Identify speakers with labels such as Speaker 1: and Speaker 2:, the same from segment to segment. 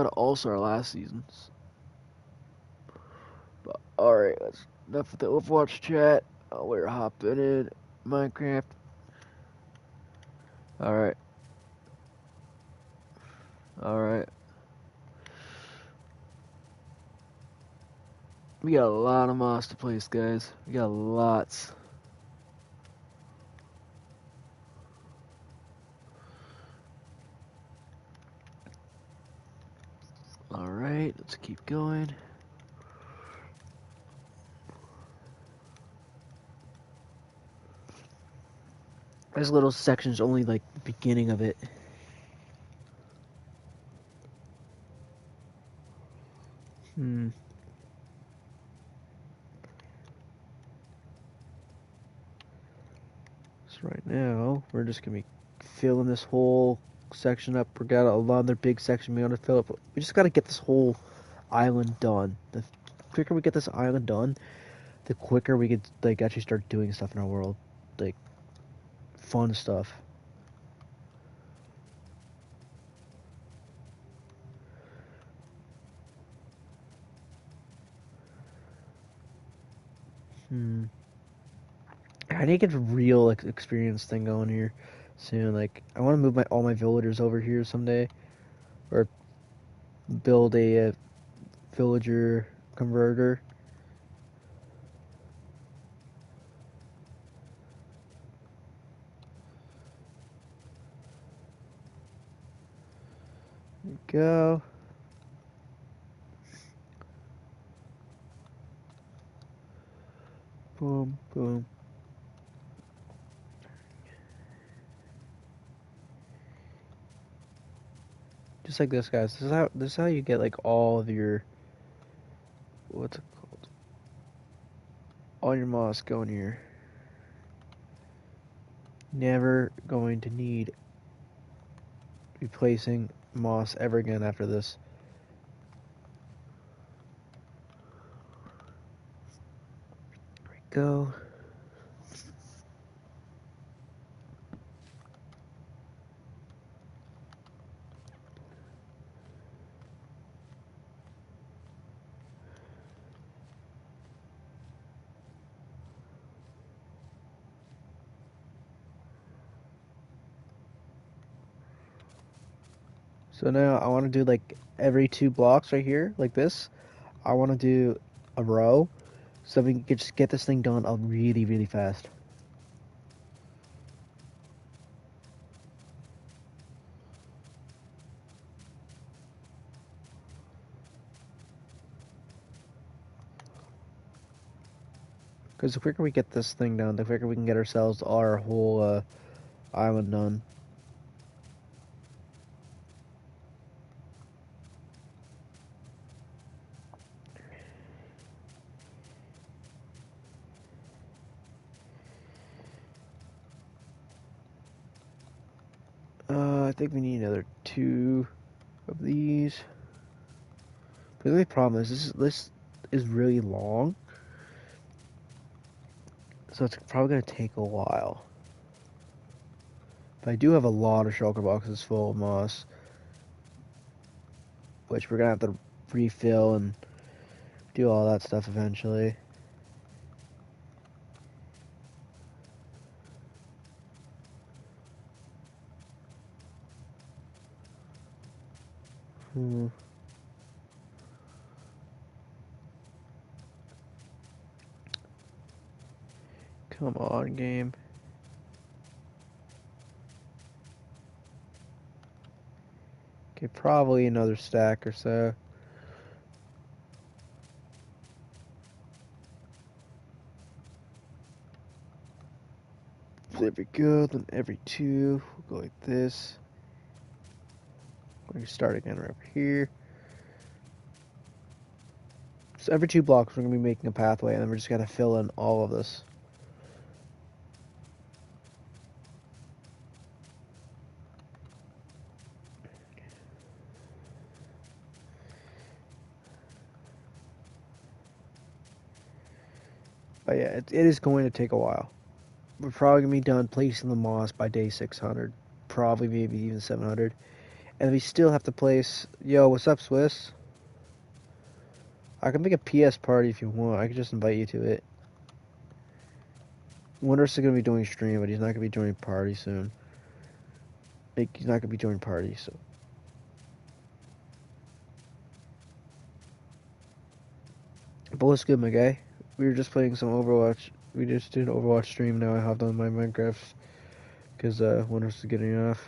Speaker 1: also our last seasons. But alright, that's enough of the Overwatch chat. We're hopping in Minecraft. Alright. Alright. We got a lot of moss to place, guys. We got lots. Alright, let's keep going. This little section's only like the beginning of it. So right now, we're just gonna be filling this whole section up. We got another big section we want to fill up. We just gotta get this whole island done. The quicker we get this island done, the quicker we could like actually start doing stuff in our world, like fun stuff. I need to get a real like experience thing going here soon. Like I want to move all my villagers over here someday, or build a villager converter. There we go. Boom, boom. Just like this, guys. This is how you get like all of your what's it called? All your moss going here. Never going to need replacing moss ever again after this. There we go. So now I want to do like every 2 blocks right here, like this. I want to do a row so we can just get this thing done really, really fast. Because the quicker we get this thing done, the quicker we can get ourselves our whole island done. I think we need another 2 of these. The only problem is this is really long, so it's probably gonna take a while. But I do have a lot of shulker boxes full of moss, which we're gonna have to refill and do all that stuff eventually. Come on, game. Okay, probably another stack or so. There we go. Then every 2, we'll go like this. We're gonna start again right over here. So every 2 blocks, we're gonna be making a pathway, and then we're just gonna fill in all of this. But yeah, it is going to take a while. We're probably gonna be done placing the moss by day 600, probably maybe even 700, And we still have to place... Yo, what's up, Swiss? I can make a PS party if you want. I can just invite you to it. Wonder's going to be doing stream, but he's not going to be joining party soon. Like, he's not going to be joining party, so... But what's good, my guy? We were just playing some Overwatch. We just did an Overwatch stream. Now I hopped on my Minecraft because Wonders is getting off.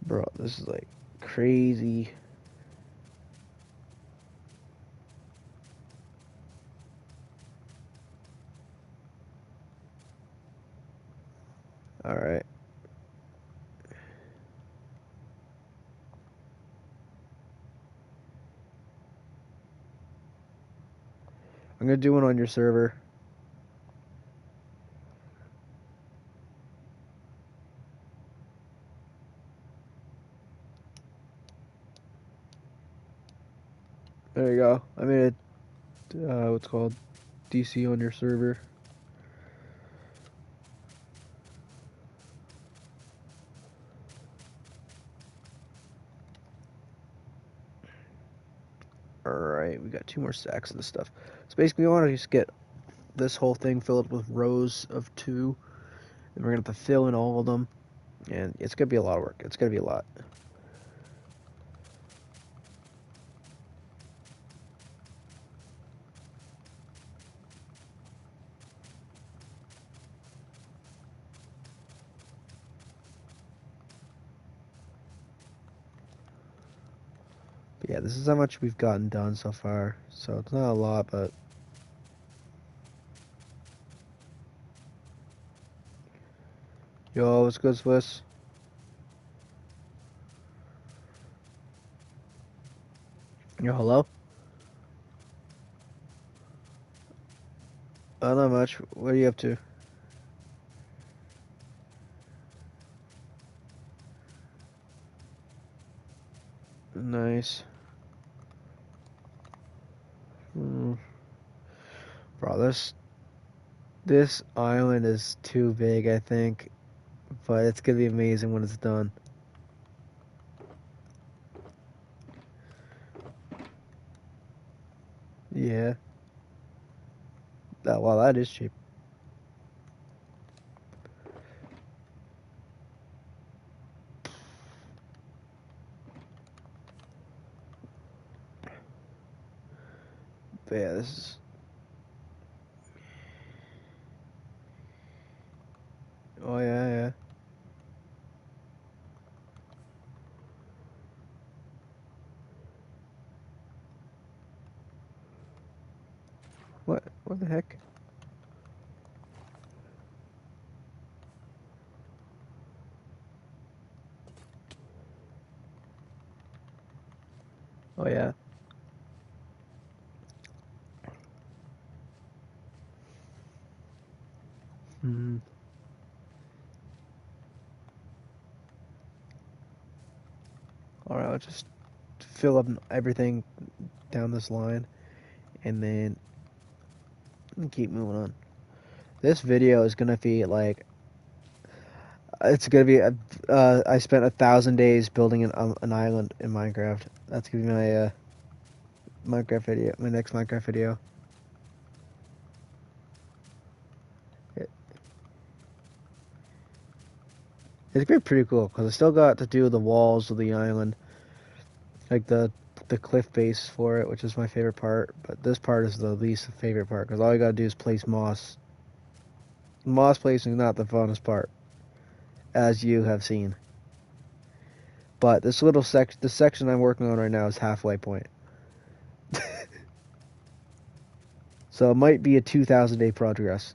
Speaker 1: Bro, this is like crazy. Alright. I'm gonna do one on your server. There you go. I made a what's called DC on your server. Alright, we got 2 more stacks of this stuff. So basically we want to just get this whole thing filled with rows of 2. And we're gonna have to fill in all of them. And it's gonna be a lot of work. It's gonna be a lot. But yeah, this is how much we've gotten done so far. So it's not a lot, but... Yo, what's good, Swiss? Yo, hello? Not much. What are you up to? Nice. Bro, this island is too big, I think. But it's gonna be amazing when it's done. Yeah. Well, that is cheap. But yeah, this is... Oh, yeah, yeah. What? What the heck? Oh, yeah. Hmm. Alright, I'll just fill up everything down this line. And then keep moving on. This video is gonna be like... It's gonna be... I spent 1,000 days building an island in Minecraft. That's gonna be my Minecraft video. My next Minecraft video. It's gonna be pretty cool because I still got to do the walls of the island, like the cliff face for it, which is my favorite part. But this part is the least favorite part because all you gotta do is place moss. Moss placing is not the funnest part, as you have seen. But this little section, the section I'm working on right now is halfway point. So it might be a 2,000 day progress.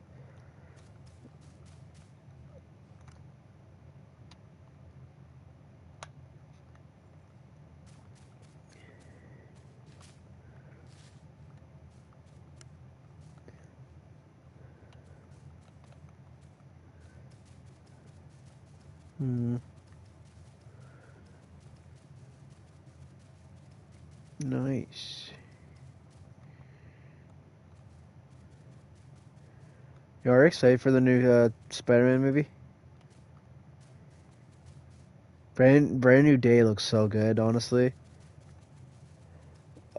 Speaker 1: Nice. You are excited for the new Spider-Man movie? Brand New Day looks so good, honestly.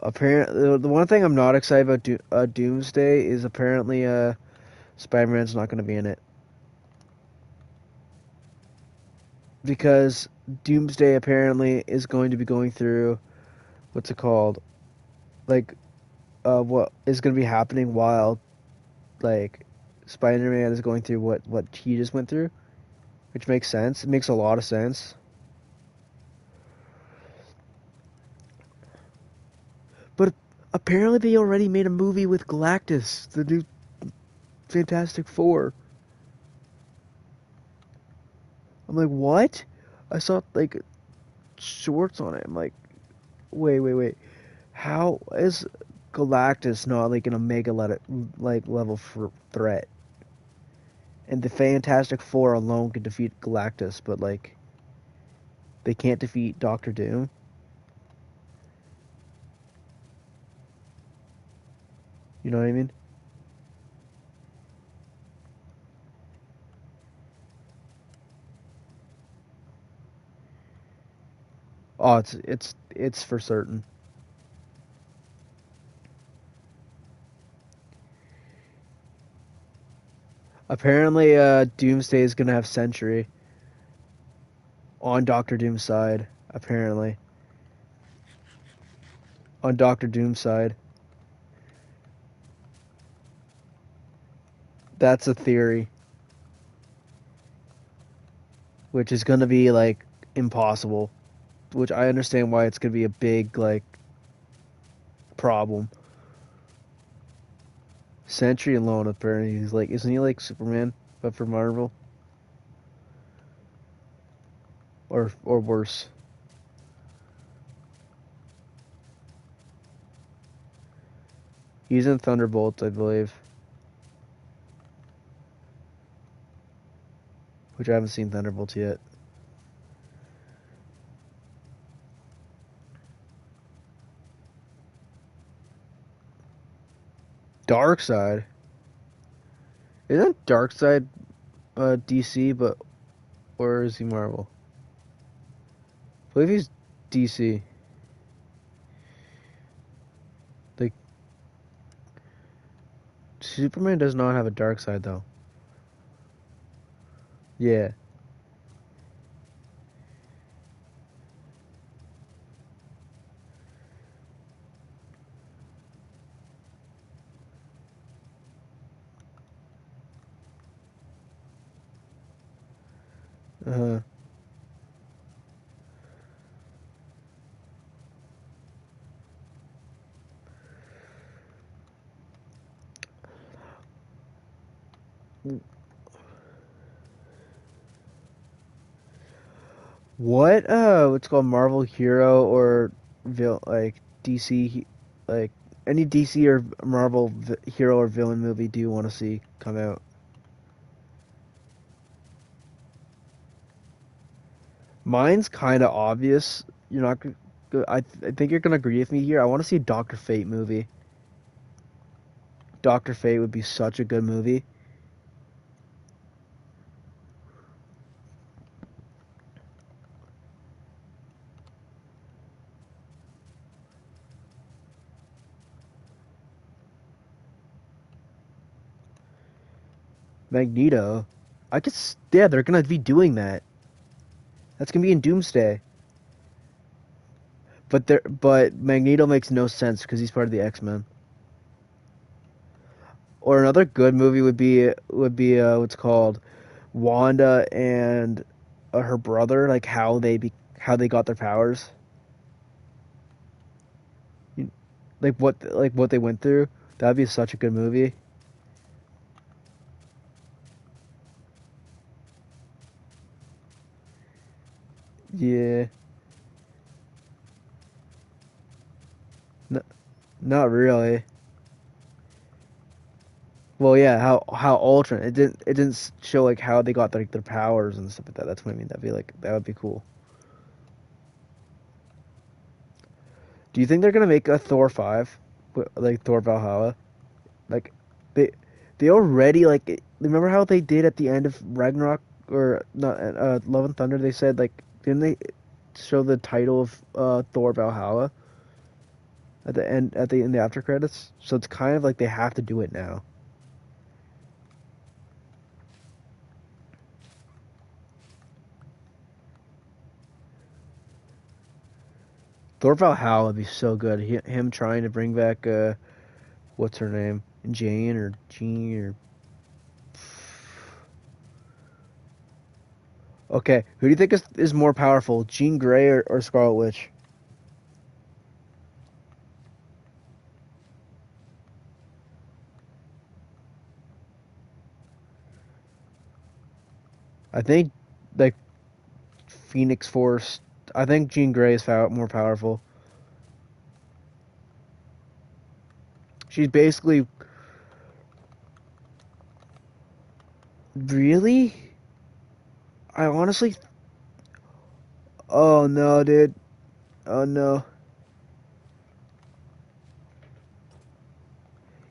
Speaker 1: Apparently, the one thing I'm not excited about Doomsday is apparently Spider-Man's not going to be in it because Doomsday apparently is going to be going through what's it called, like what is going to be happening while like Spider-Man is going through what he just went through, which makes sense. It makes a lot of sense. But apparently they already made a movie with Galactus, the new Fantastic Four. I'm like, what? I saw like shorts on it. I'm like, wait. How is Galactus not like an omega level threat? And the Fantastic Four alone can defeat Galactus, but like they can't defeat Doctor Doom. You know what I mean? Oh, it's for certain. Apparently, Doomsday is gonna have Sentry on Doctor Doom's side. Apparently, on Doctor Doom's side. That's a theory, which is gonna be like impossible. Which I understand why it's gonna be a big like problem. Sentry alone, apparently, he's like, isn't he like Superman, but for Marvel, or worse? He's in Thunderbolts, I believe, which I haven't seen Thunderbolts yet. Darkseid, isn't Darkseid DC, but or is he Marvel? I believe he's DC. Like Superman does not have a dark side though. Yeah. Uh, what what's called Marvel hero or like DC like any DC or Marvel hero or villain movie do you want to see come out? Mine's kind of obvious. You're not. I think you're gonna agree with me here. I want to see a Doctor Fate movie. Doctor Fate would be such a good movie. Magneto. I could. Yeah, they're gonna be doing that. That's gonna be in Doomsday. But Magneto makes no sense because he's part of the X-Men. Or another good movie would be what's called Wanda and her brother, like how they got their powers, like what they went through. That'd be such a good movie. Yeah, N not really. Well, yeah, how Ultron. It didn't show like how they got their powers and stuff like that. That's what I mean. That would be cool. Do you think they're gonna make a Thor 5, like Thor Valhalla? Like they they already like remember how they did at the end of Ragnarok or not Love and Thunder? They said like Didn't they show the title of Thor Valhalla at the end in the after credits? So it's kind of like they have to do it now. Thor Valhalla would be so good. Him trying to bring back what's her name? Jane or Jean or okay, who do you think is more powerful, Jean Grey or Scarlet Witch? I think like Phoenix Force. I think Jean Grey is more powerful. She's basically really. I honestly. Oh no, dude. Oh no.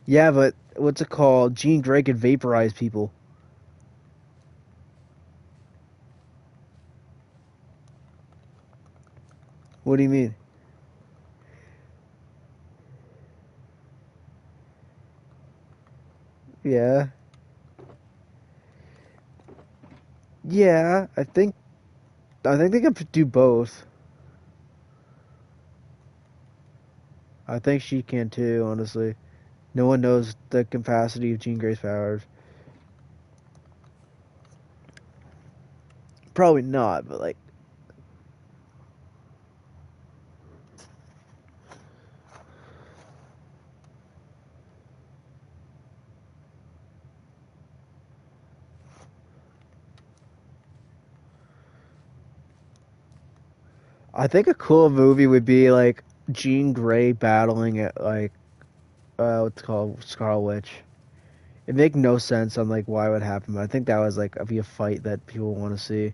Speaker 1: Yeah, but what's it called? Jean Grey could vaporize people. What do you mean? Yeah. Yeah, I think they can do both. I think she can too, honestly. No one knows the capacity of Jean Grey's powers. Probably not, but like I think a cool movie would be like Jean Grey battling at like what's it called Scarlet Witch. It make no sense on like why it would happen, but I think that was like be a fight that people want to see.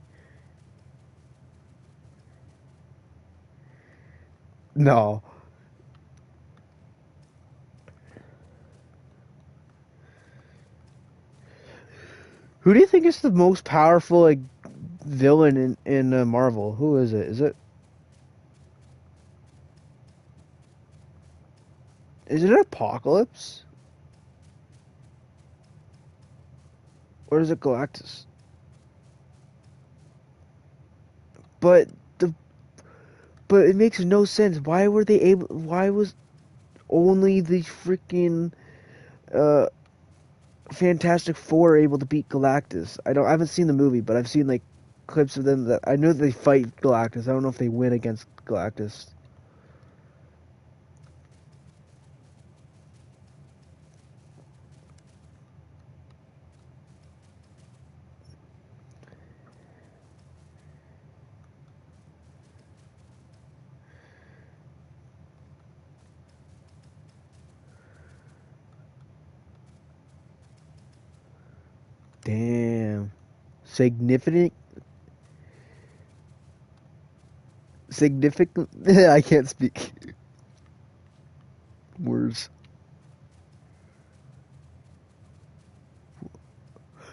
Speaker 1: No. Who do you think is the most powerful like villain in Marvel? Who is it? Is it Apocalypse or is it Galactus? But the but it makes no sense. Why were they able? Why was only the freaking uh Fantastic Four able to beat Galactus? I haven't seen the movie, but I've seen like clips of them that I know that they fight Galactus. I don't know if they win against Galactus. Damn. Significant significant I can't speak words.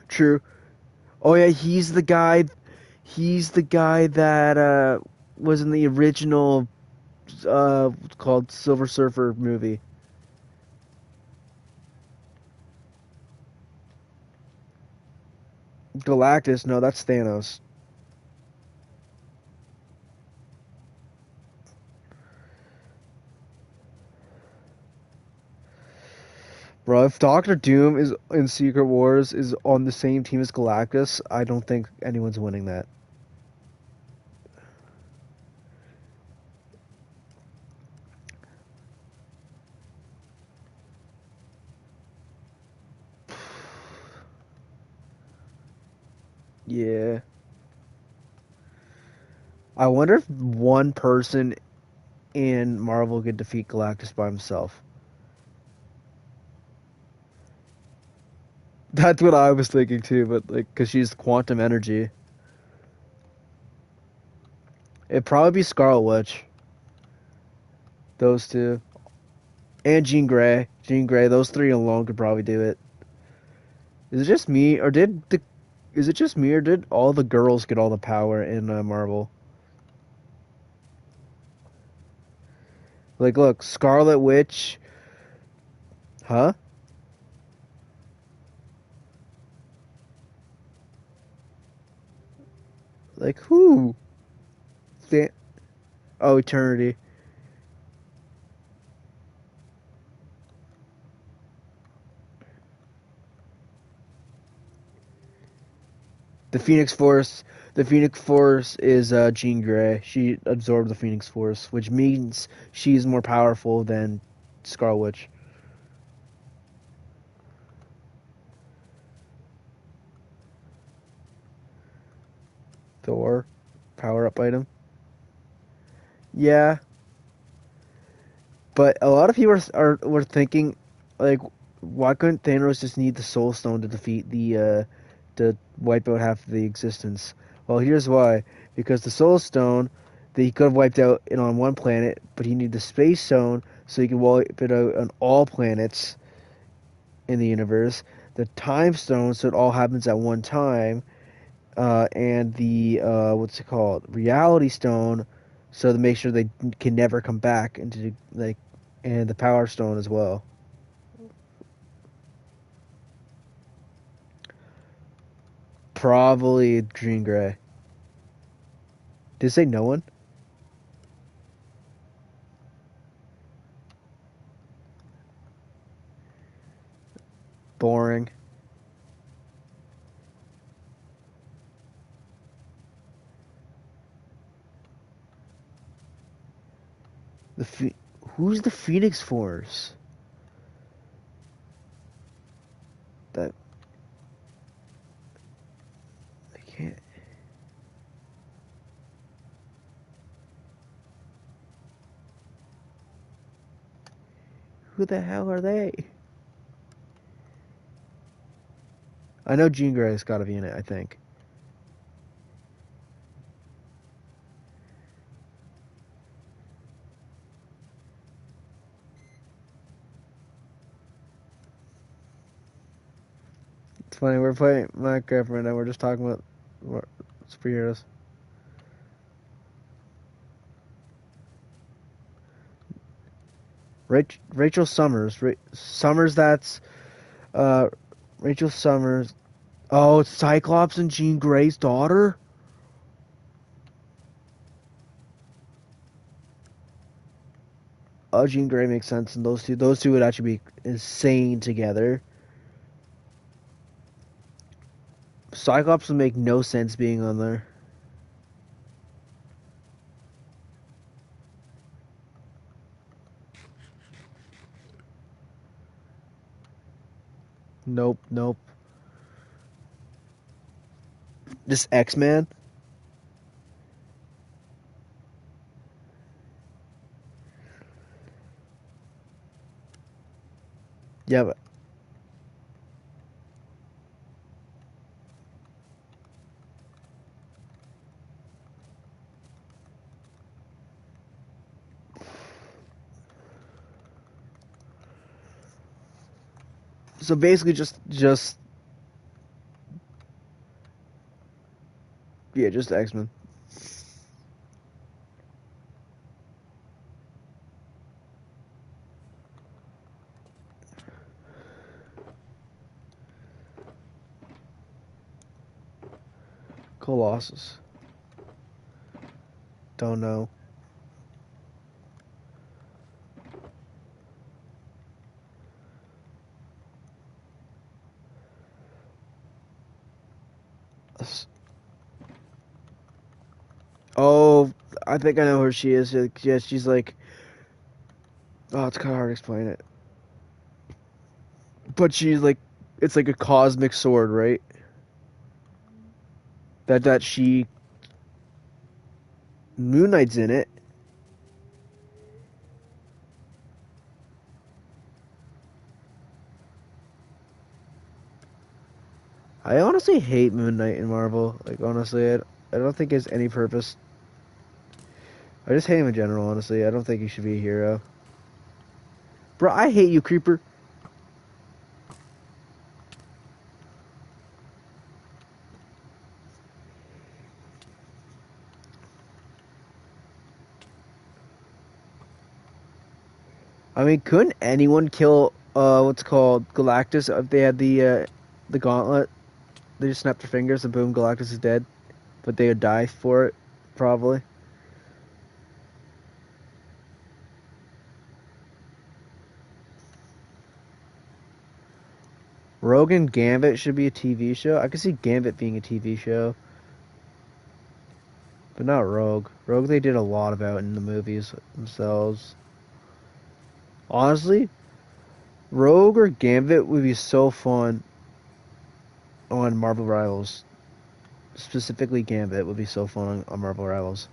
Speaker 1: True. Oh yeah, he's the guy that was in the original called Silver Surfer movie. Galactus, no, that's Thanos. Bro, if Doctor Doom is in Secret Wars is on the same team as Galactus, I don't think anyone's winning that. Yeah. I wonder if one person in Marvel could defeat Galactus by himself. That's what I was thinking too, but like, cause she's quantum energy. It'd probably be Scarlet Witch. Those two. And Jean Grey. Jean Grey, those three alone could probably do it. Is it just me, or did all the girls get all the power in Marvel? Like, look, Scarlet Witch, huh? Like who? Oh, Eternity. The Phoenix Force. The Phoenix Force is Jean Grey. She absorbed the Phoenix Force, which means she's more powerful than Scarlet Witch. Thor, power up item. Yeah, but a lot of people were thinking, like, why couldn't Thanos just need the Soul Stone to defeat to wipe out half of the existence? Well, here's why. Because the Soul Stone, that he could have wiped out it on one planet, but he needed the Space Stone so he could wipe it out on all planets in the universe. The Time Stone, so it all happens at one time, and the what's it called? Reality Stone, so to make sure they can never come back into like, and the Power Stone as well. Probably Jean Grey. Did it say no one? Boring. Who's the Phoenix Force? That I can't. Who the hell are they? I know Jean Grey's got to be in it. I think. It's funny. We're playing Minecraft right now. We're just talking about superheroes. Rachel Summers. Summers. That's uh, Rachel Summers. Oh, it's Cyclops and Jean Grey's daughter. Oh, Jean Grey makes sense, and those two would actually be insane together. Cyclops would make no sense being on there. Nope, nope. This X-Man? Yeah, but so basically just yeah, just X-Men. Colossus. Don't know. Oh, I think I know who she is. Yeah, she's like, oh, it's kind of hard to explain it. But she's like, it's like a cosmic sword, right? That she Moon Knight's in it. I honestly hate Moon Knight in Marvel. Like, honestly, I don't think it's any purpose. I just hate him in general, honestly. I don't think he should be a hero. Bro, I hate you, Creeper. I mean, couldn't anyone kill what's called Galactus if they had the gauntlet? They just snapped their fingers and boom, Galactus is dead. But they would die for it, probably. Rogue and Gambit should be a TV show. I could see Gambit being a TV show. But not Rogue. Rogue they did a lot about in the movies themselves. Honestly, Rogue or Gambit would be so fun on Marvel Rivals. Specifically Gambit would be so fun on Marvel Rivals.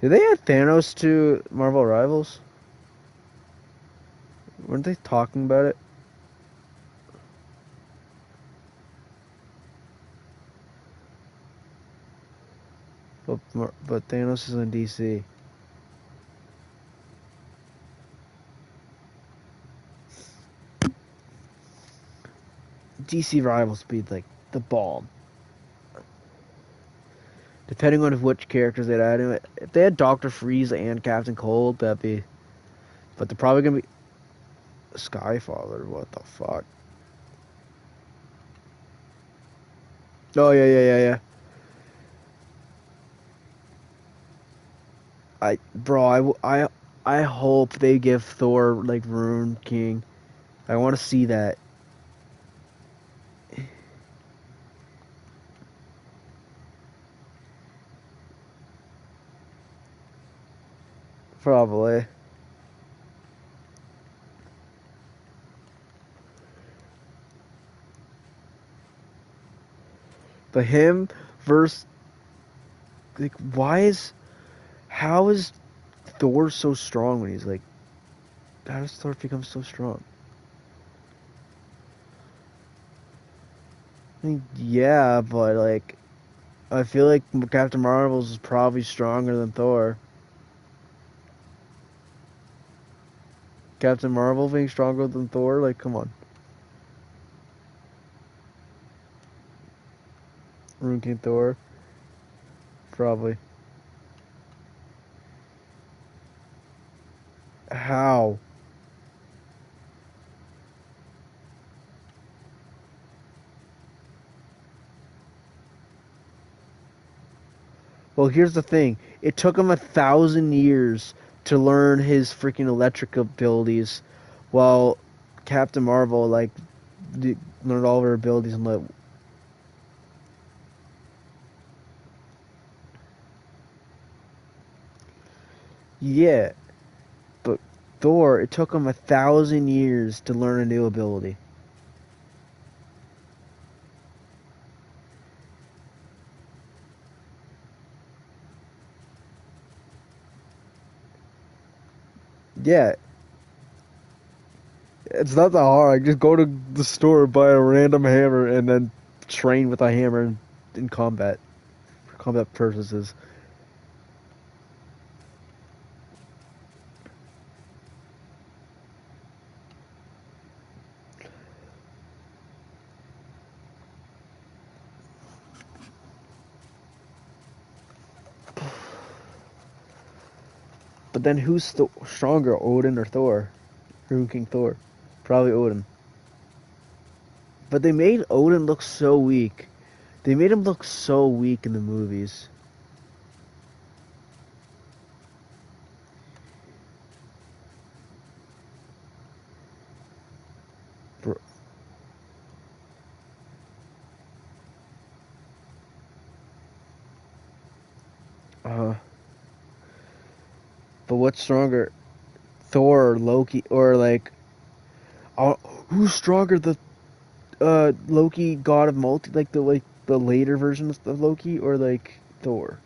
Speaker 1: Did they add Thanos to Marvel Rivals? Weren't they talking about it? But Thanos is in DC. DC Rivals would be like the bomb. Depending on which characters they'd add in it. If they had Doctor Freeze and Captain Cold, that'd be. But they're probably gonna be Skyfather. What the fuck? Oh yeah. I hope they give Thor like Rune King. I want to see that. Probably. But him versus like how is Thor so strong when he's like how does Thor become so strong? I mean, yeah, but like I feel like Captain Marvel's is probably stronger than Thor. Captain Marvel being stronger than Thor, like come on. Rune King Thor, probably. How? Well, here's the thing. It took him 1,000 years to learn his freaking electric abilities, while Captain Marvel learned all of her abilities and let. Yeah, but Thor, it took him 1,000 years to learn a new ability. Yeah, it's not that hard. Just go to the store, buy a random hammer, and then train with a hammer in combat, for combat purposes. But then who's stronger, Odin or Thor? Rune King Thor. Probably Odin. But they made Odin look so weak. They made him look so weak in the movies. Uh, but what's stronger, Thor or Loki, or like, uh, who's stronger, the Loki, god of multi, like the later versions of Loki, or like Thor?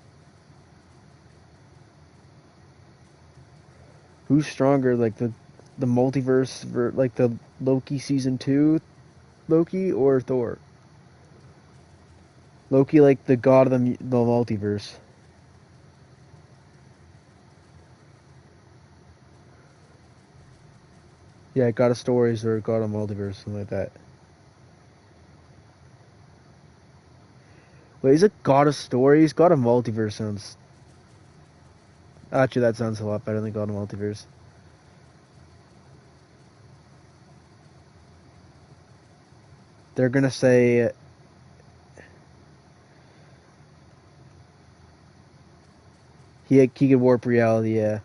Speaker 1: Who's stronger, like the multiverse, like the Loki season 2 Loki or Thor? Loki, like the god of the multiverse. Yeah, God of Stories or God of Multiverse, something like that. Wait, he's a god of stories? God of multiverse sounds... Actually, that sounds a lot better than God of multiverse. They're gonna say... he could warp reality, yeah.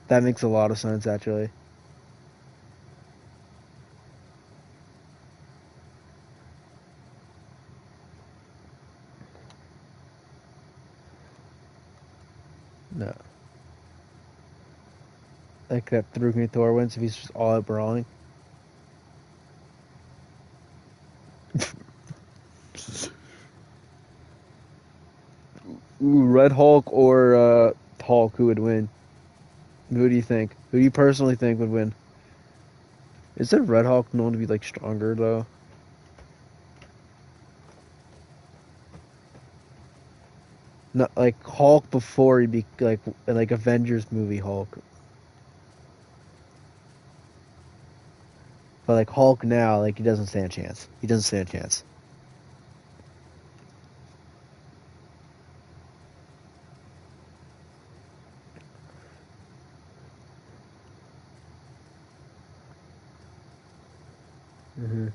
Speaker 1: That makes a lot of sense, actually. No. Like that through Thor wins if he's just all out brawling. Ooh, Red Hulk or Hulk, who would win? Who do you think? Who do you personally think would win? Is there Red Hulk known to be like stronger though? Not like Hulk before he be like Avengers movie Hulk. But like Hulk now, like he doesn't stand a chance. He doesn't stand a chance. Mm-hmm.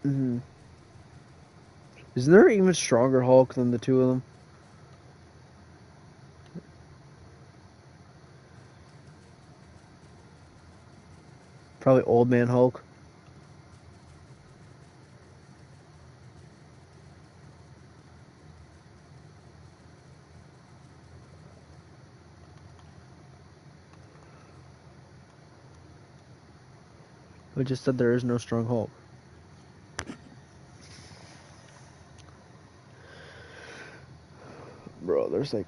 Speaker 1: Mm-hmm. Isn't there an even stronger Hulk than the two of them? Probably Old Man Hulk. We just said there is no strong Hulk. Bro, there's like...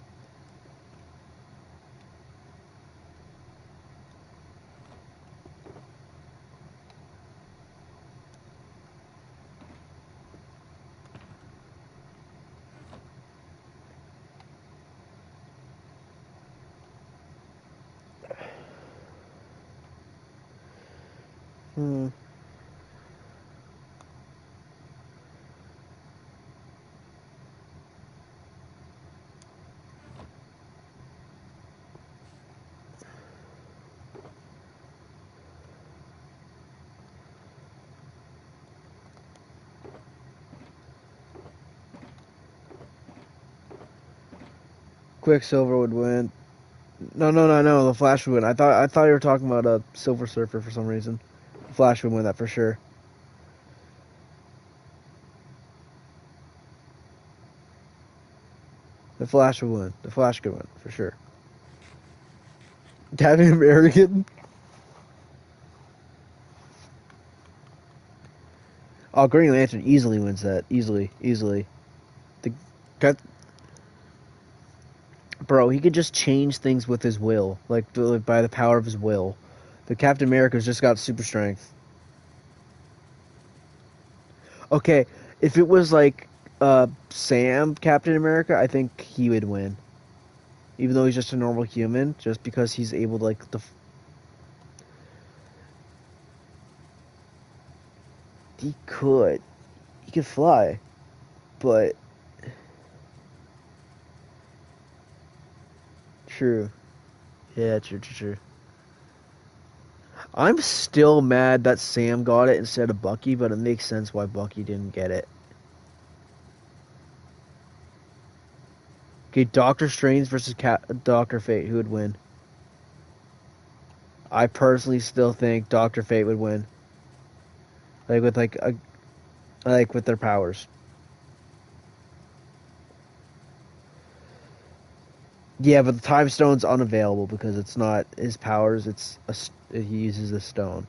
Speaker 1: Hmm. Quicksilver would win. No. The Flash would win. I thought you were talking about a Silver Surfer for some reason. The Flash would win that for sure. The Flash would win. The Flash could win for sure. Captain American. Oh, Green Lantern easily wins that. Easily. The Cap- Bro, he could just change things with his will, like by the power of his will. The Captain America's just got super strength. Okay, if it was like Sam Captain America, I think he would win. Even though he's just a normal human, just because he's able to like he could fly, but true. Yeah, true. I'm still mad that Sam got it instead of Bucky, but it makes sense why Bucky didn't get it. Okay, Doctor Strange versus Doctor Fate, who would win? I personally still think Doctor Fate would win. Like with like with their powers. Yeah, but the time stone's unavailable because it's not his powers. He uses a stone.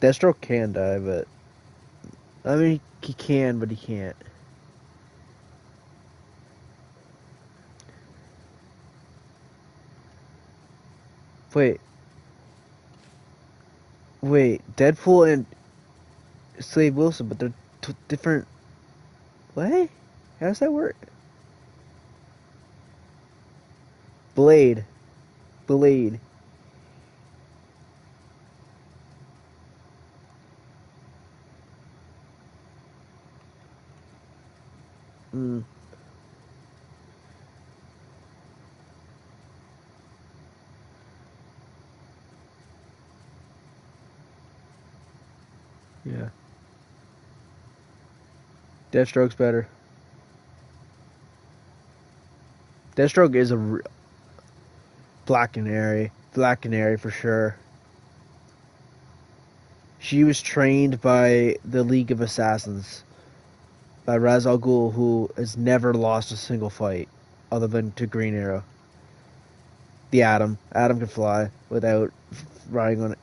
Speaker 1: Deathstroke can die, but I mean he can, but he can't. Wait, Deadpool and Slade Wilson, but they're different. What? How does that work? Blade. Blade. Mm, yeah. Deathstroke's better. Deathstroke is a Black Canary. Black Canary for sure. She was trained by the League of Assassins, by Ra's al Ghul, who has never lost a single fight, other than to Green Arrow. The Atom. Atom can fly without riding on it.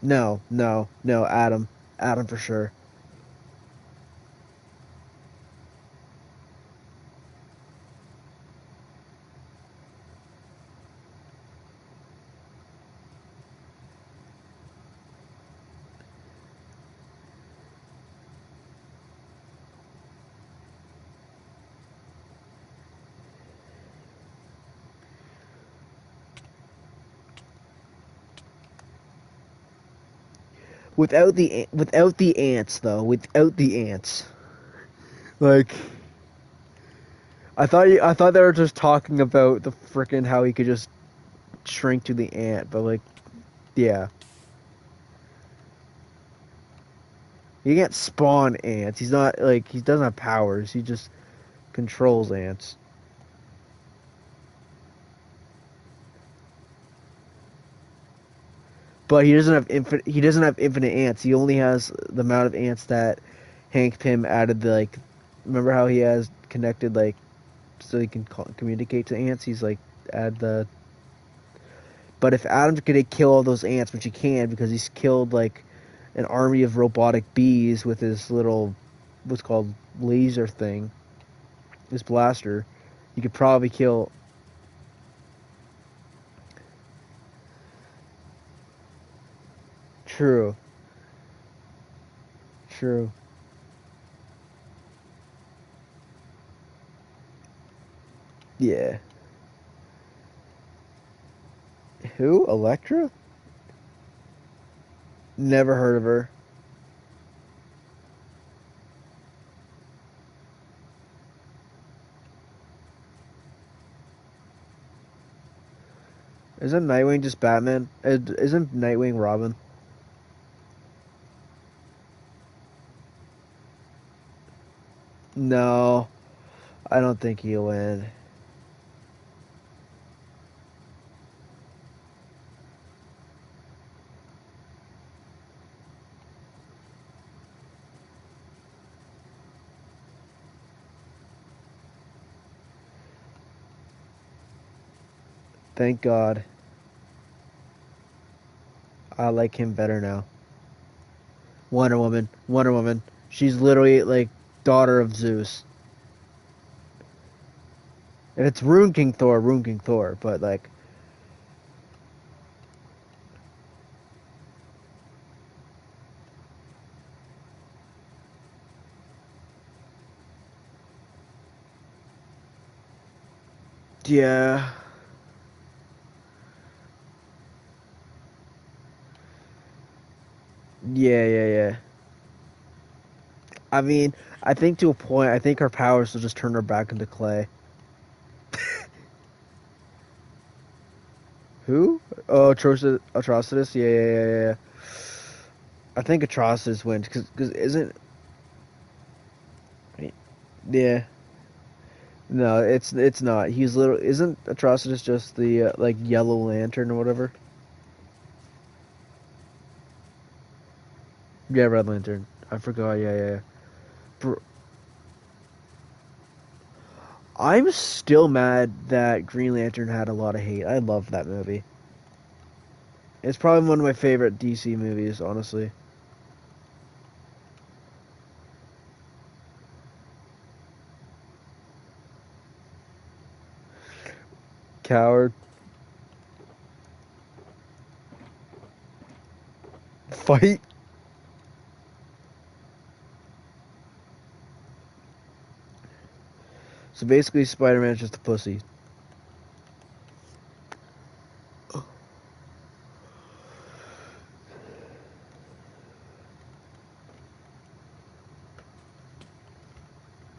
Speaker 1: No, no, no, Atom. Atom for sure. Without the ants though, without the ants. Like I thought they were just talking about the frickin' how he could just shrink to the ant, but like yeah. He can't spawn ants. He's not like he doesn't have powers. He just controls ants. But he doesn't have infinite ants. He only has the amount of ants that Hank Pym added the like remember how he has connected like so he can communicate to ants. He's like add the. But if Adam could kill all those ants, which he can because he's killed like an army of robotic bees with his little what's called laser thing, his blaster, you could probably kill. True, true. Yeah. Who? Electra? Never heard of her. Isn't Nightwing just Batman? Isn't Nightwing Robin? No, I don't think he'll win. Thank God. I like him better now. Wonder Woman. Wonder Woman. She's literally like daughter of Zeus. If it's Rune King Thor, Rune King Thor. But like, yeah, yeah. I mean, I think to a point, I think her powers will just turn her back into clay. Who? Oh, Atrocitus. Yeah. I think Atrocitus wins because isn't yeah. No, it's not. He's little. Isn't Atrocitus just the like Yellow Lantern or whatever? Yeah, Red Lantern. I forgot. Yeah. Br- I'm still mad that Green Lantern had a lot of hate. I love that movie. It's probably one of my favorite DC movies, honestly. Coward. Fight. So basically, Spider-Man's just a pussy.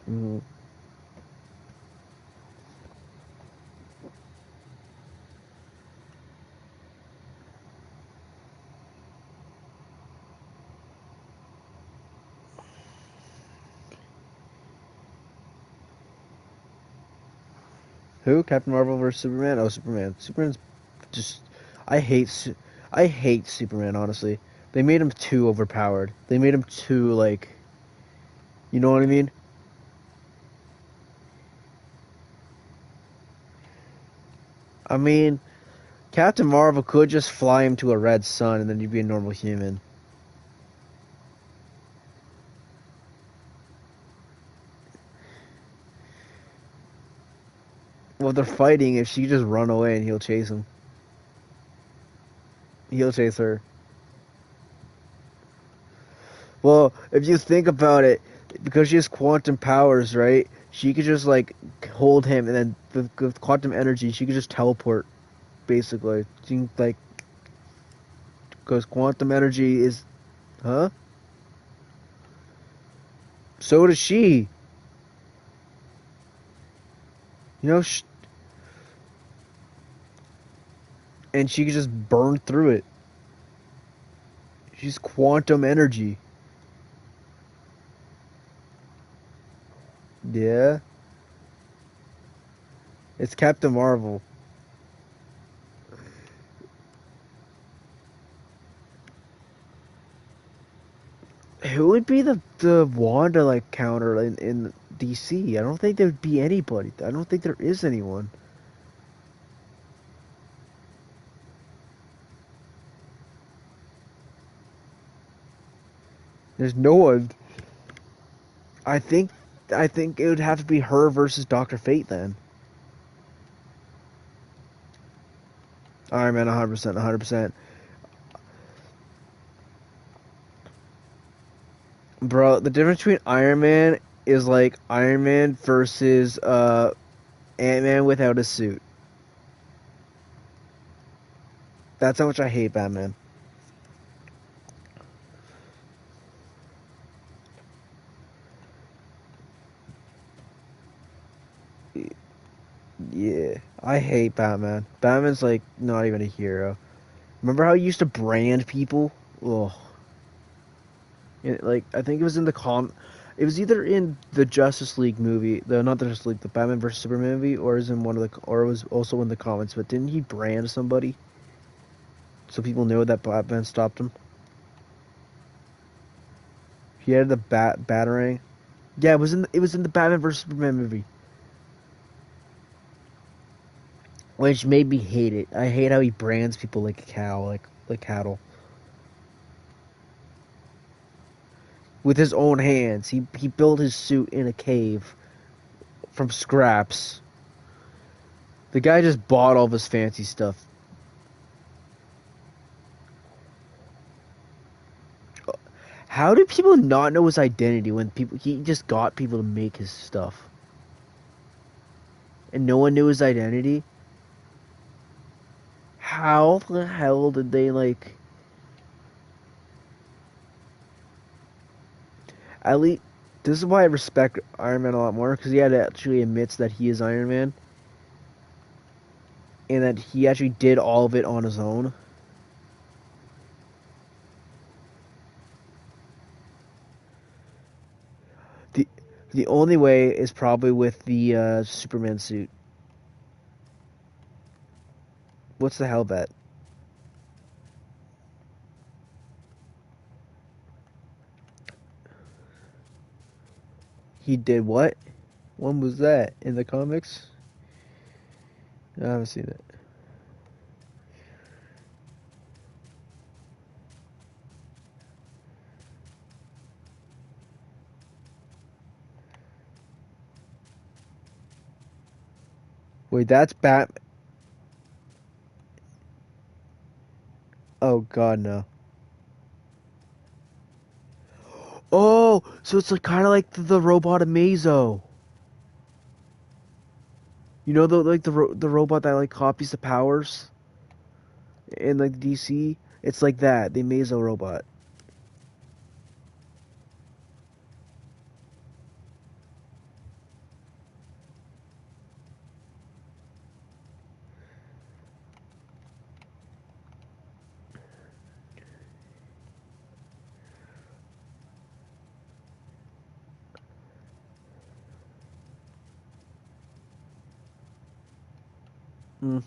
Speaker 1: Mm. Who? Captain Marvel versus Superman? Oh, Superman. Superman's just. I hate. I hate Superman. Honestly, they made him too overpowered. They made him too like. You know what I mean? I mean, Captain Marvel could just fly him to a red sun, and then you'd be a normal human. Well, they're fighting. If she just run away, and he'll chase him. He'll chase her. Well, if you think about it, because she has quantum powers, right? She could just like hold him, and then with quantum energy, she could just teleport. Basically, she like because quantum energy is, huh? So does she. You know, and she could just burn through it. She's quantum energy. Yeah, it's Captain Marvel. Who would be the Wanda like counter in DC? I don't think there'd be anybody. I don't think there is anyone. There's no one. I think I think it would have to be her versus Doctor Fate then. Iron Man, 100%, 100%. Bro, the difference between Iron Man is like Iron Man versus Ant-Man without a suit. That's how much I hate Batman. Yeah, I hate Batman. Batman's like not even a hero. Remember how he used to brand people? Ugh. Like I think it was in it was either in the Justice League movie, the not the Justice League, the Batman versus Superman movie, or is in one of the, or it was also in the comics. But didn't he brand somebody so people knew that Batman stopped him? He had the batarang. Yeah, it was in the Batman versus Superman movie, which made me hate it. I hate how he brands people like a cow, like cattle, with his own hands. He built his suit in a cave from scraps. The guy just bought all of his fancy stuff. How do people not know his identity when people he just got people to make his stuff and no one knew his identity? How the hell did they like? At least this is why I respect Iron Man a lot more because he had actually admits that he is Iron Man and that he actually did all of it on his own. The the only way is probably with the Superman suit. What's the hell bet? He did what? When was that in the comics? I haven't seen it. Wait, that's Bat. Oh God, no. Oh, so it's like kind of like the robot Amazo. You know the robot that like copies the powers in like DC. It's like that. The Mazo robot. Hmm.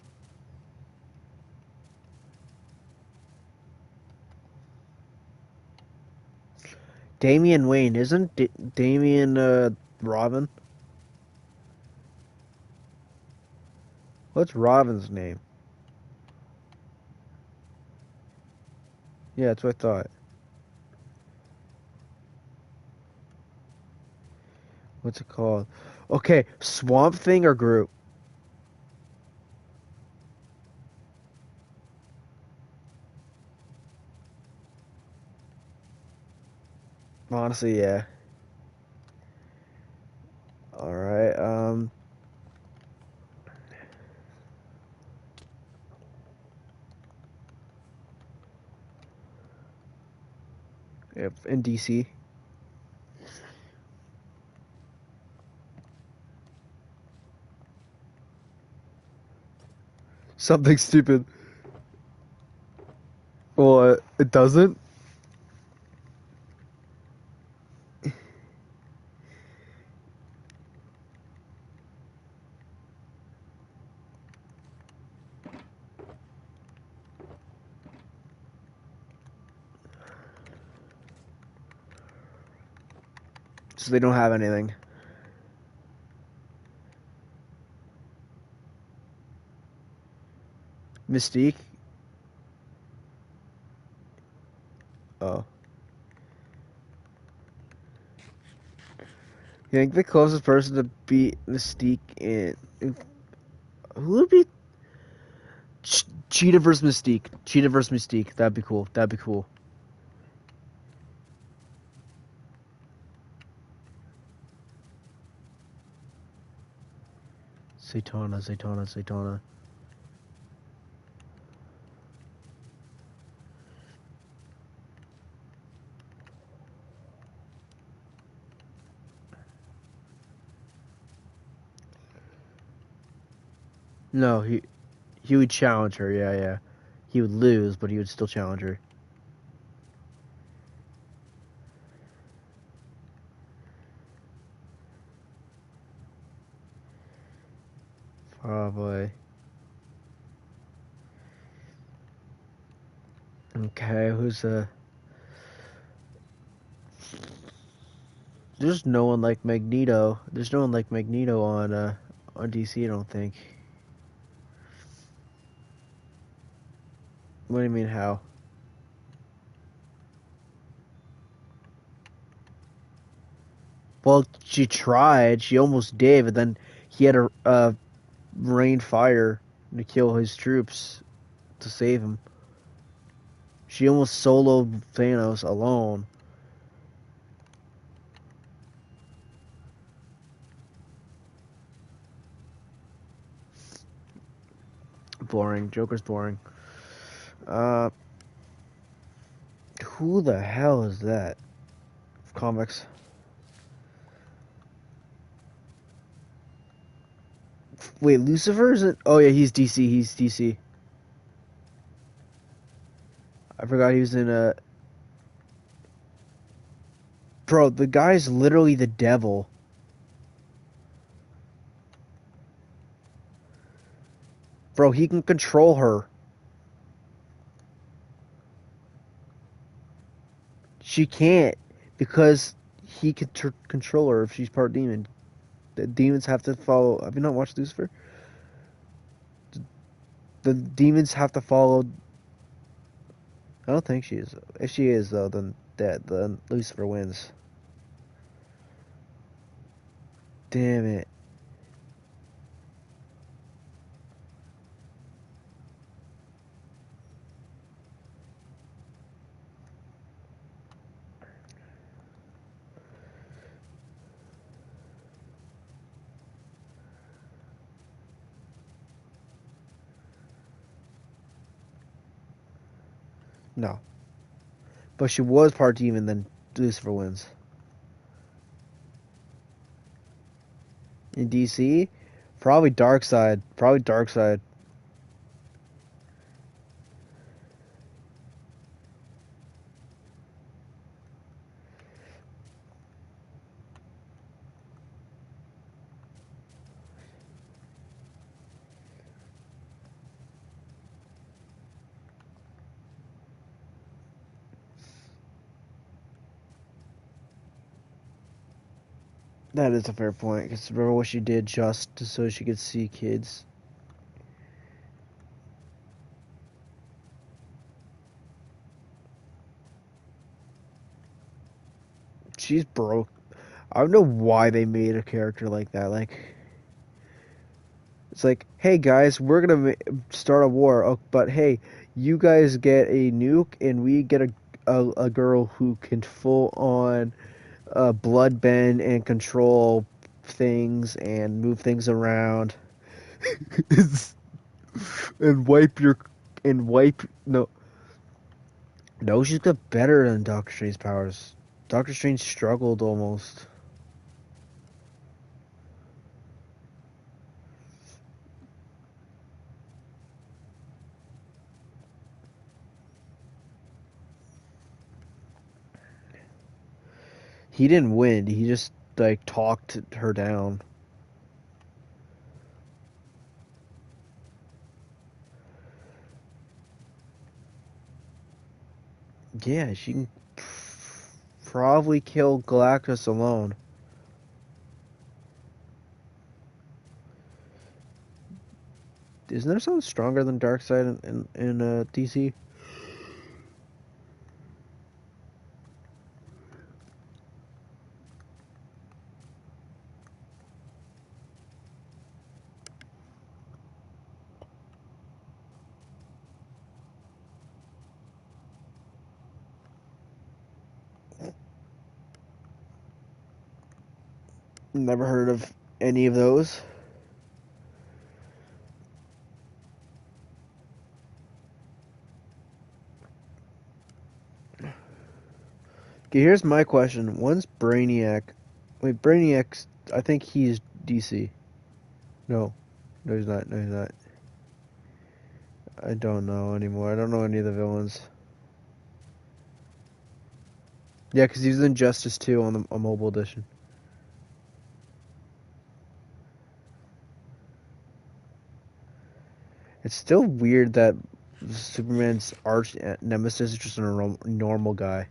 Speaker 1: Damian Wayne isn't Damian Robin? What's Robin's name? Yeah, that's what I thought. What's it called? Okay, Swamp Thing or Groot? Honestly, yeah. All right. In DC. Something stupid. Well, it doesn't. So they don't have anything. Mystique. Oh, you think the closest person to beat Mystique in who would be Cheetah versus Mystique? Cheetah versus Mystique. That'd be cool. That'd be cool. Zatanna, Zatanna, Zatanna. No, he would challenge her. Yeah, yeah. He would lose, but he would still challenge her. Probably. Okay, who's there's no one like Magneto. There's no one like Magneto on DC, I don't think. What do you mean how? Well, she tried. She almost did, but then he had a rain fire to kill his troops to save him. She almost soloed Thanos alone. Boring. Joker's boring. Uh, who the hell is that? Comics. Wait, Lucifer isn't? Oh yeah, he's DC. He's DC. I forgot he was in a. Bro, the guy's literally the devil. Bro, he can control her. She can't because he can control her if she's part demon. The demons have to follow. Have you not watched Lucifer? The demons have to follow. I don't think she is. If she is though, then Lucifer wins. Damn it. No. But she was part demon, then Lucifer wins. In DC, probably Darkseid. Probably Darkseid. That is a fair point. Because remember what she did just so she could see kids. She's broke. I don't know why they made a character like that. Like, it's like, hey guys, we're gonna start a war. Oh, but hey, you guys get a nuke, and we get a girl who can full on blood bend and control things and move things around and wipe your and wipe no no she's got better than Doctor Strange's powers. Doctor Strange struggled almost. He didn't win. He just like talked her down. Yeah, she can probably kill Galactus alone. Isn't there someone stronger than Darkseid in DC? Never heard of any of those. Okay, here's my question. When's Brainiac? Wait, Brainiac's. I think he's DC. No. No, he's not. No, he's not. I don't know anymore. I don't know any of the villains. Yeah, because he's in Justice 2 on the mobile edition. It's still weird that Superman's arch nemesis is just a normal guy.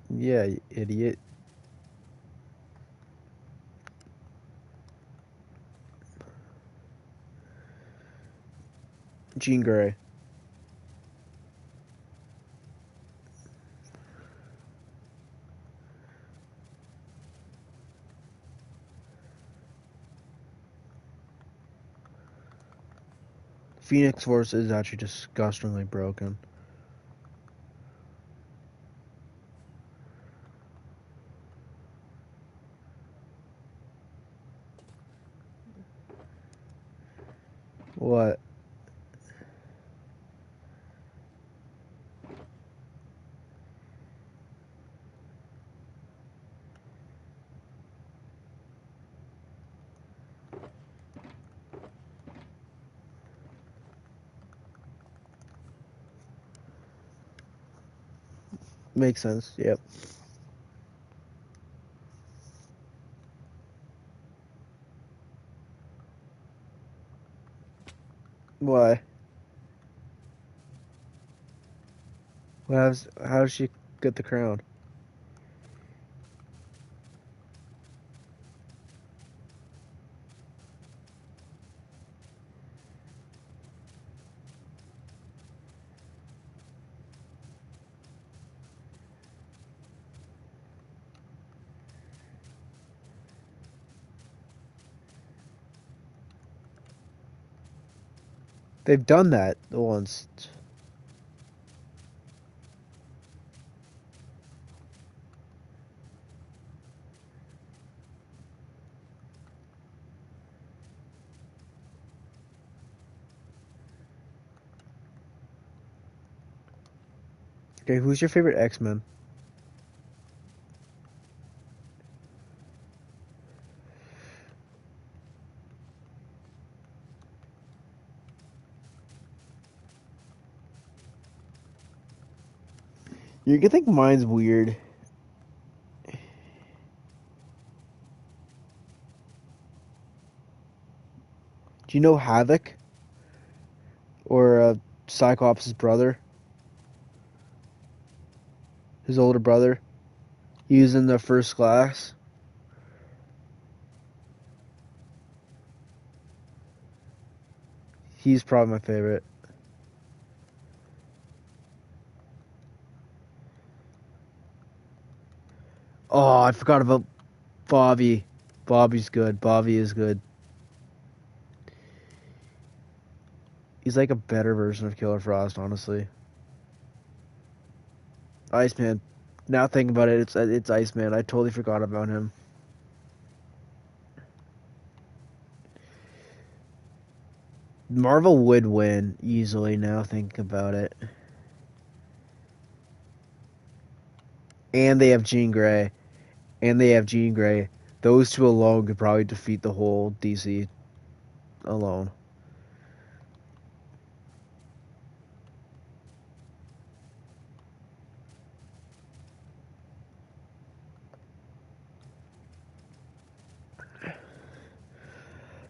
Speaker 1: Yeah, you idiot. Jean Grey. Phoenix Force is actually disgustingly broken. What? Makes sense. Yep. Why? How does she get the crown? They've done that once. Okay, who's your favorite X-Men? You can think mine's weird. Do you know Havoc? Or Cyclops' brother? His older brother? He was in the first class. He's probably my favorite. Oh, I forgot about Bobby. Bobby's good. Bobby is good. He's like a better version of Killer Frost, honestly. Iceman. Now thinking about it, it's Iceman. I totally forgot about him. Marvel would win easily now thinking about it. And they have Jean Grey. And they have Jean Grey. Those two alone could probably defeat the whole DC alone.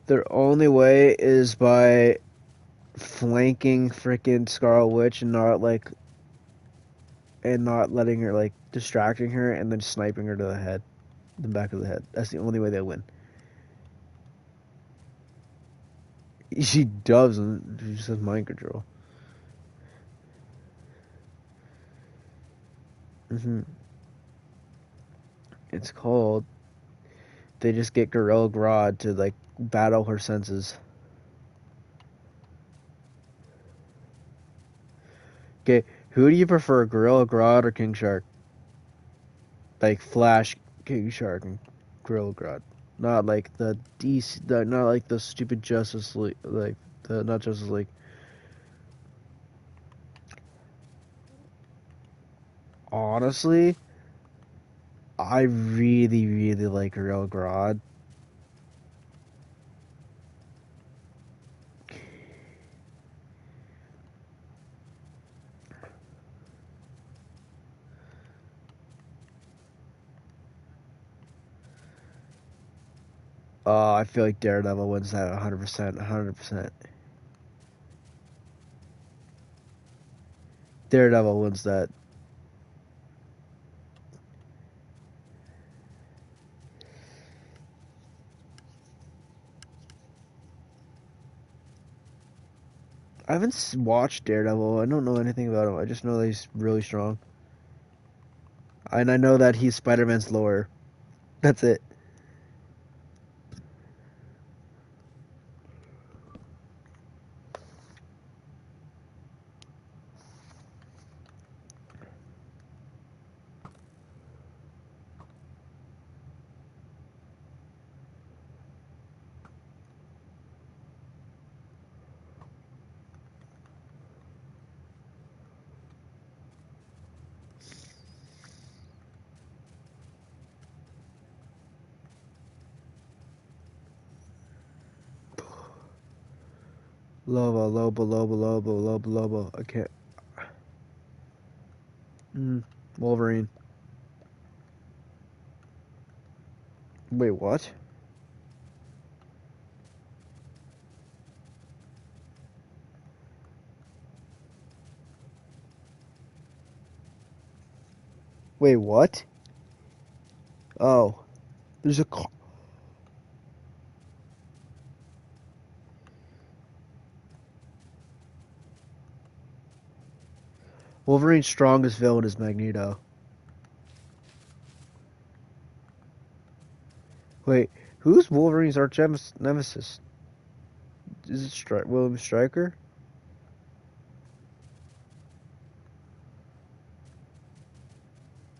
Speaker 1: Their only way is by flanking freaking Scarlet Witch and not letting her distracting her and then sniping her to the back of the head. That's the only way they win. She doesn't. She just has mind control. hmm It's called. They just get Gorilla Grodd to battle her senses. Okay, who do you prefer, Gorilla Grodd or King Shark? Like Flash, King Shark, and Gorilla Grodd. Not like the DC, not like the stupid Justice League, like the not Justice League. Honestly, I really, really like Gorilla Grodd. I feel like Daredevil wins that 100%, 100%. Daredevil wins that. I haven't watched Daredevil. I don't know anything about him. I just know that he's really strong. And I know that he's Spider-Man's lawyer. That's it. Lobo. I can't. Wolverine. Wait, what? Wait, what? Oh, there's a Wolverine's strongest villain is Magneto. Wait, who's Wolverine's arch nemesis? Is it William Stryker?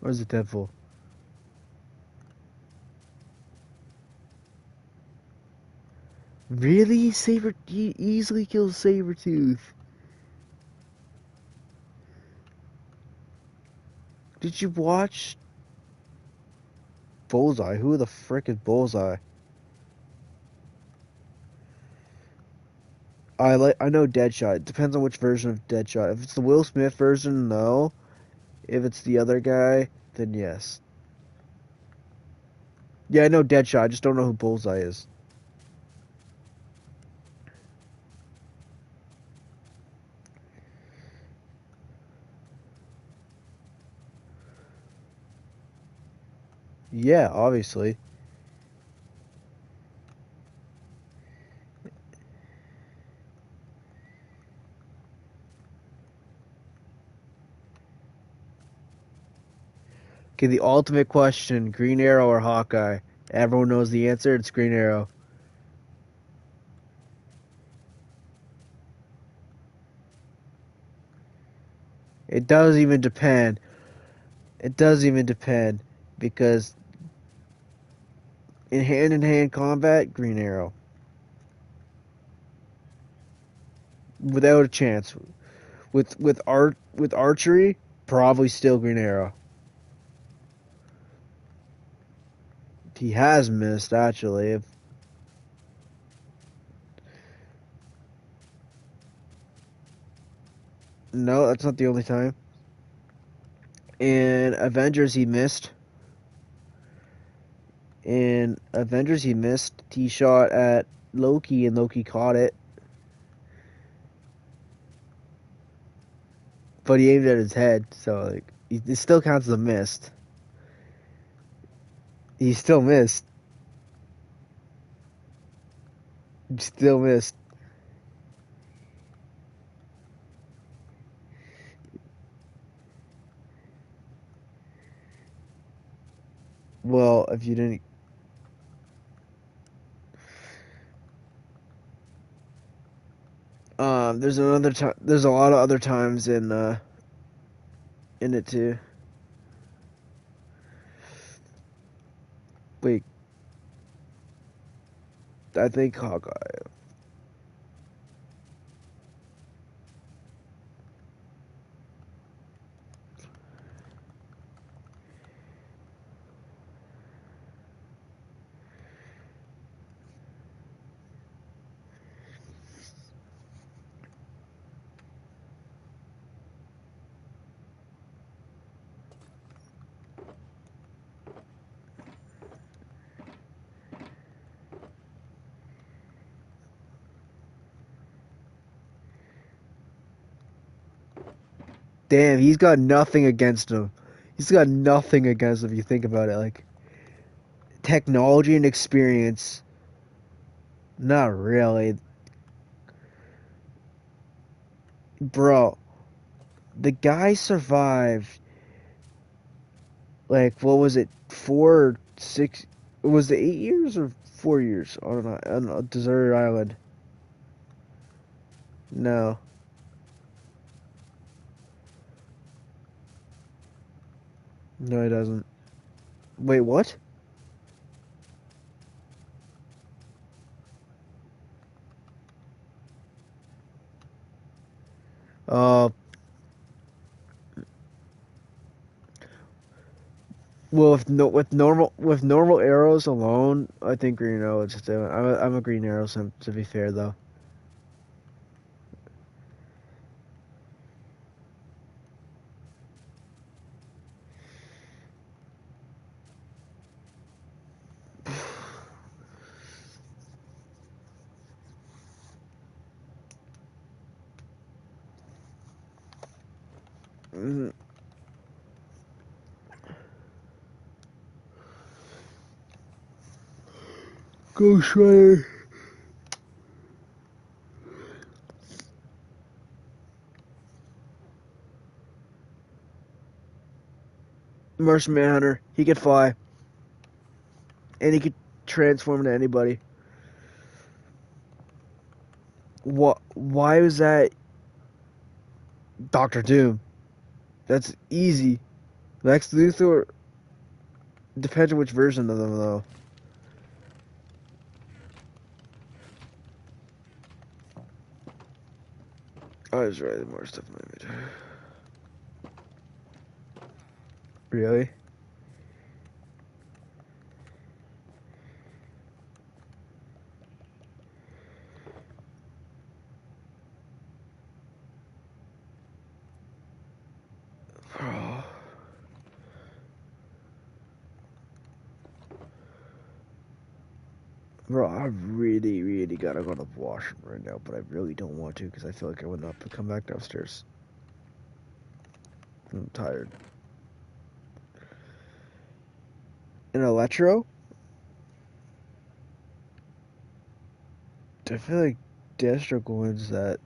Speaker 1: Or is it Deadpool? Really? He easily kills Sabretooth. Did you watch Bullseye? Who the frick is Bullseye? I know Deadshot. It depends on which version of Deadshot. If it's the Will Smith version, no. If it's the other guy, then yes. Yeah, I know Deadshot. I just don't know who Bullseye is. Yeah, obviously. Okay, the ultimate question, Green Arrow or Hawkeye? Everyone knows the answer. It's Green Arrow. It does even depend. It does even depend because in hand-to-hand combat, Green Arrow. Without a chance. With archery, probably still Green Arrow. He has missed actually. No, that's not the only time. In Avengers, he missed. In Avengers, he missed. He shot at Loki, and Loki caught it. But he aimed at his head, so like it still counts as a missed. He still missed. He still missed. Well, if you didn't, there's another time. There's a lot of other times in it too. Wait, I think Hawkeye. Damn, he's got nothing against him. He's got nothing against him. If you think about it, like technology and experience. Not really, bro. The guy survived. Like, what was it? 4, 6. Was it 8 years or 4 years? I don't know. On a deserted island. No, no, he doesn't. Wait, what? Uh, well, with normal arrows alone, I think Green Arrow is still. I'm a Green Arrow. To be fair, though. Mm, Ghost Rider. Martian Manhunter. He could fly, and he could transform into anybody. What? Why was that Doctor Doom? That's easy. Lex Luthor. Depends on which version of them, though. I was writing more stuff in my image. Really? Bro. Bro, I really, really gotta go to the washroom right now, but I really don't want to because I feel like I would not come back downstairs. I'm tired. An electro? I feel like Destro wins that.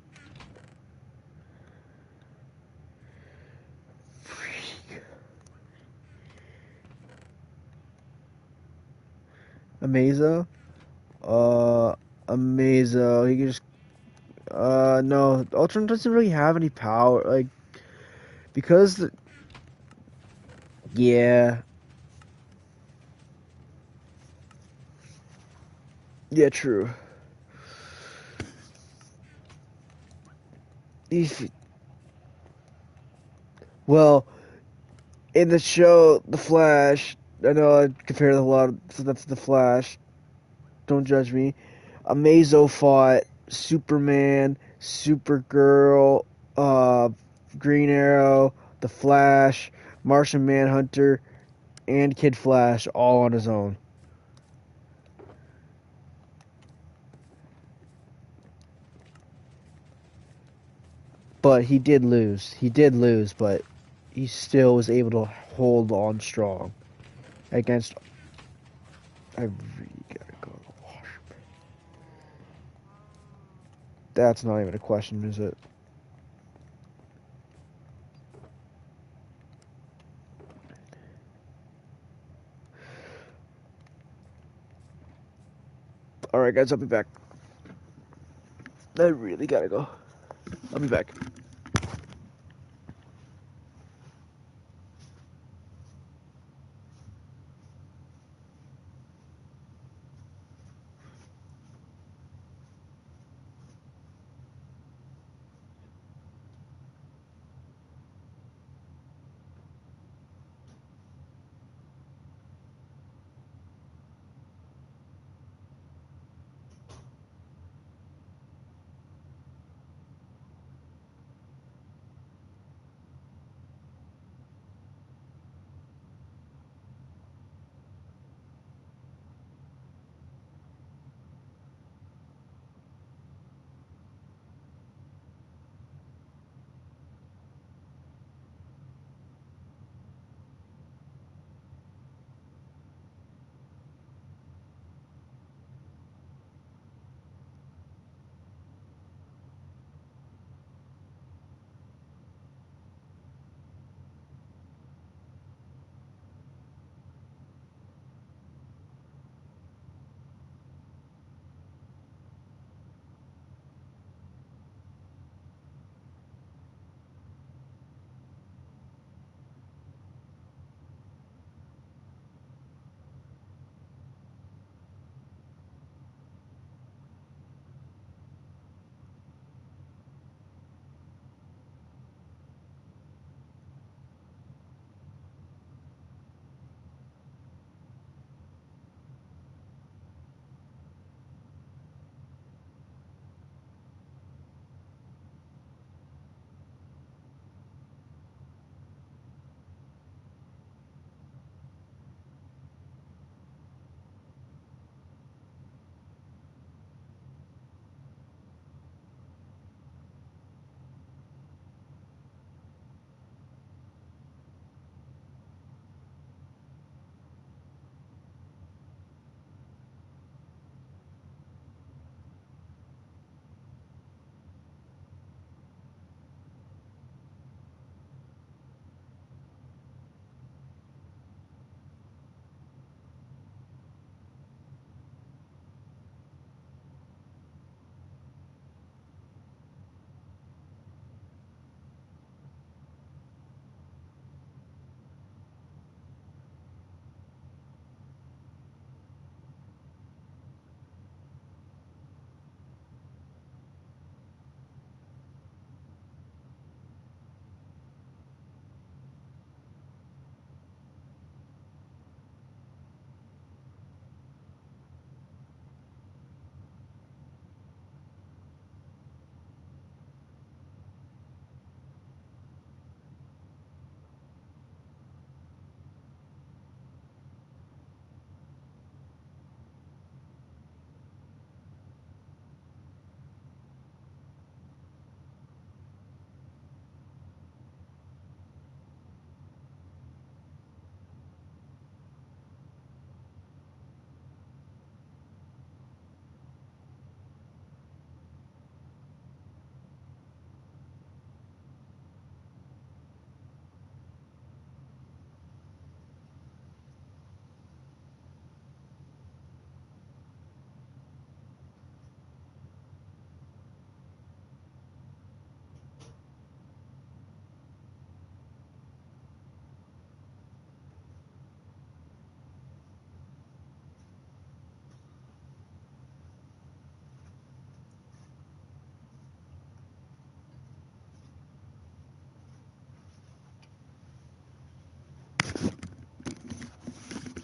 Speaker 1: Amazo? Uh, Amazo. He can just. No. Ultron doesn't really have any power. Like, because. Yeah. Yeah, true. If, well, in the show, The Flash, I know I compared a lot of stuff to The Flash. Don't judge me. Amazo fought Superman, Supergirl, Green Arrow, The Flash, Martian Manhunter, and Kid Flash all on his own. But he did lose. He did lose, but he still was able to hold on strong against. I really gotta go to the washroom. That's not even a question, is it? Alright, guys, I'll be back. I really gotta go. I'll be back.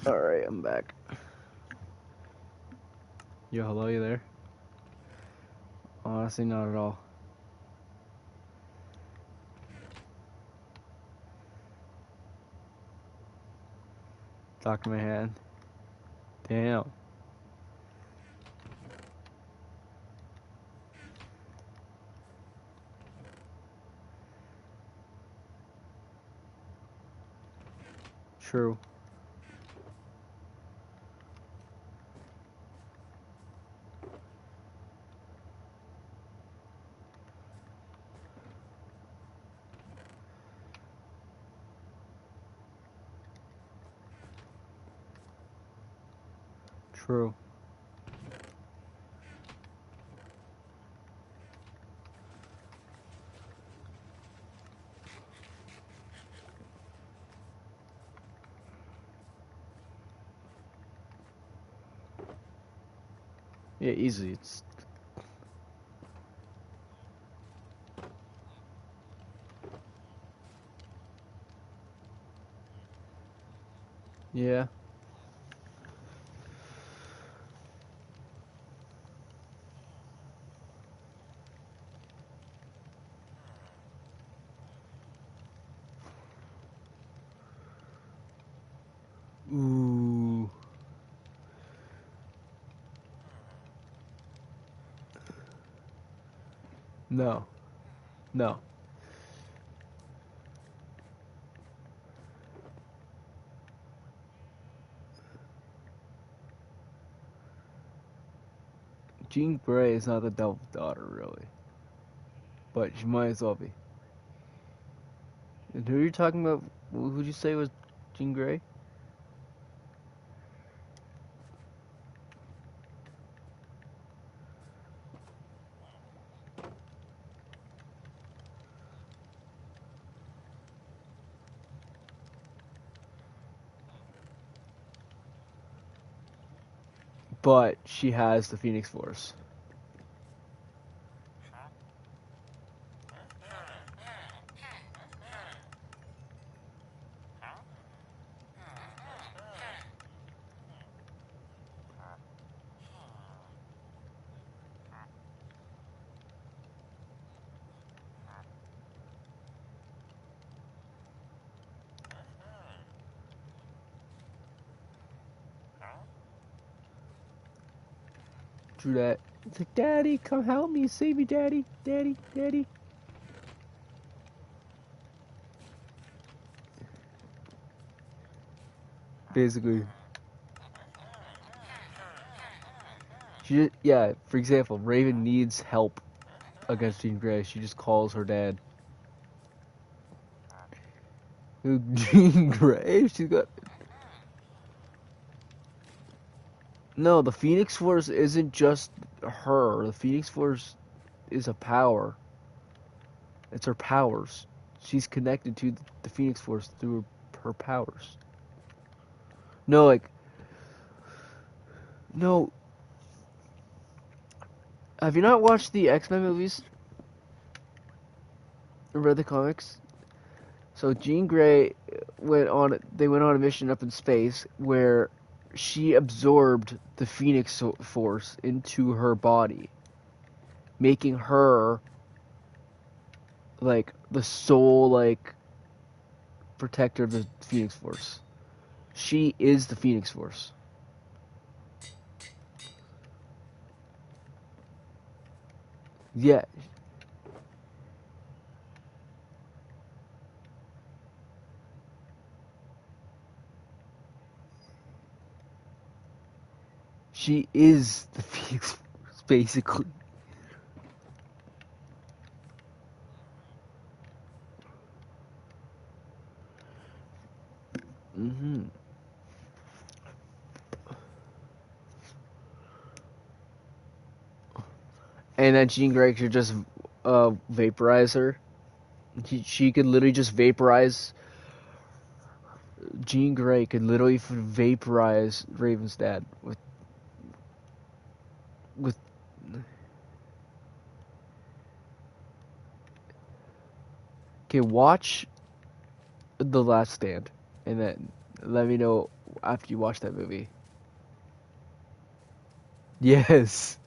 Speaker 1: Alright, I'm back. Yo, hello, you there? Honestly, not at all. Talk my hand. Damn. True. True. Yeah, easy. It's yeah. Ooh. No. No. Jean Grey is not the Devil's daughter, really. But she might as well be. And who are you talking about? Who'd you say was Jean Grey? But she has the Phoenix Force. True that. It's like, Daddy, come help me, save me, Daddy, Daddy, Daddy. Basically, yeah. For example, Raven needs help against Jean Grey. She just calls her dad. Who, Jean Grey? She's got. No, the Phoenix Force isn't just her. The Phoenix Force is a power. It's her powers. She's connected to the Phoenix Force through her powers. No, like, no. Have you not watched the X-Men movies? Or read the comics? So Jean Grey they went on a mission up in space where she absorbed the Phoenix Force into her body, making her like the sole like protector of the Phoenix Force. She is the Phoenix Force. Yeah. She is the Phoenix Force, basically. Mm-hmm. And then Jean Grey could just vaporize her. She could literally just vaporize. Jean Grey could literally vaporize Raven's dad with. Okay, watch The Last Stand, and then let me know after you watch that movie. Yes.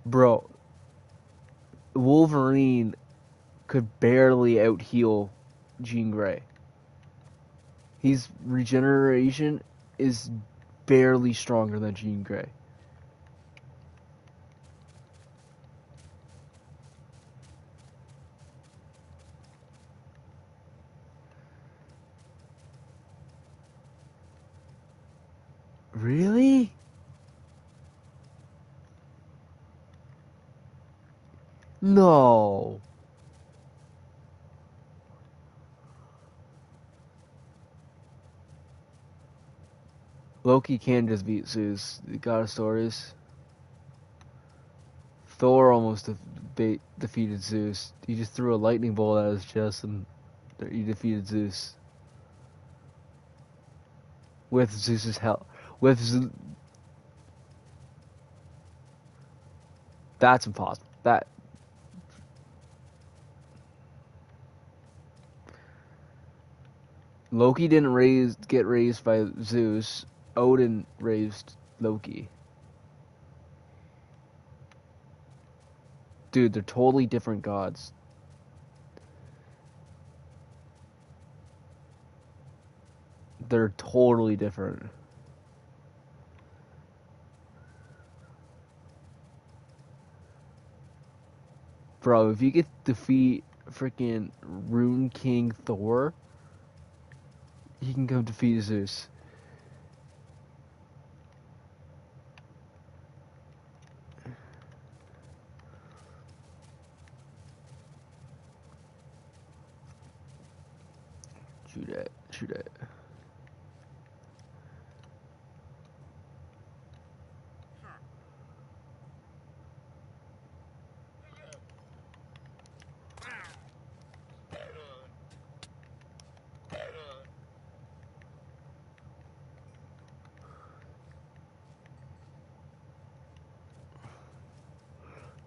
Speaker 1: Bro, Wolverine could barely out heal Jean Grey. His regeneration is barely stronger than Jean Grey. Really? No. Loki can just beat Zeus. The God of Stories. Thor almost defeated Zeus. He just threw a lightning bolt at his chest and he defeated Zeus. With Zeus's help. That's impossible. Loki didn't get raised by Zeus. Odin raised Loki. Dude, they're totally different gods. They're totally different. Bro, if you could defeat freaking Rune King Thor, he can come defeat Zeus. True that.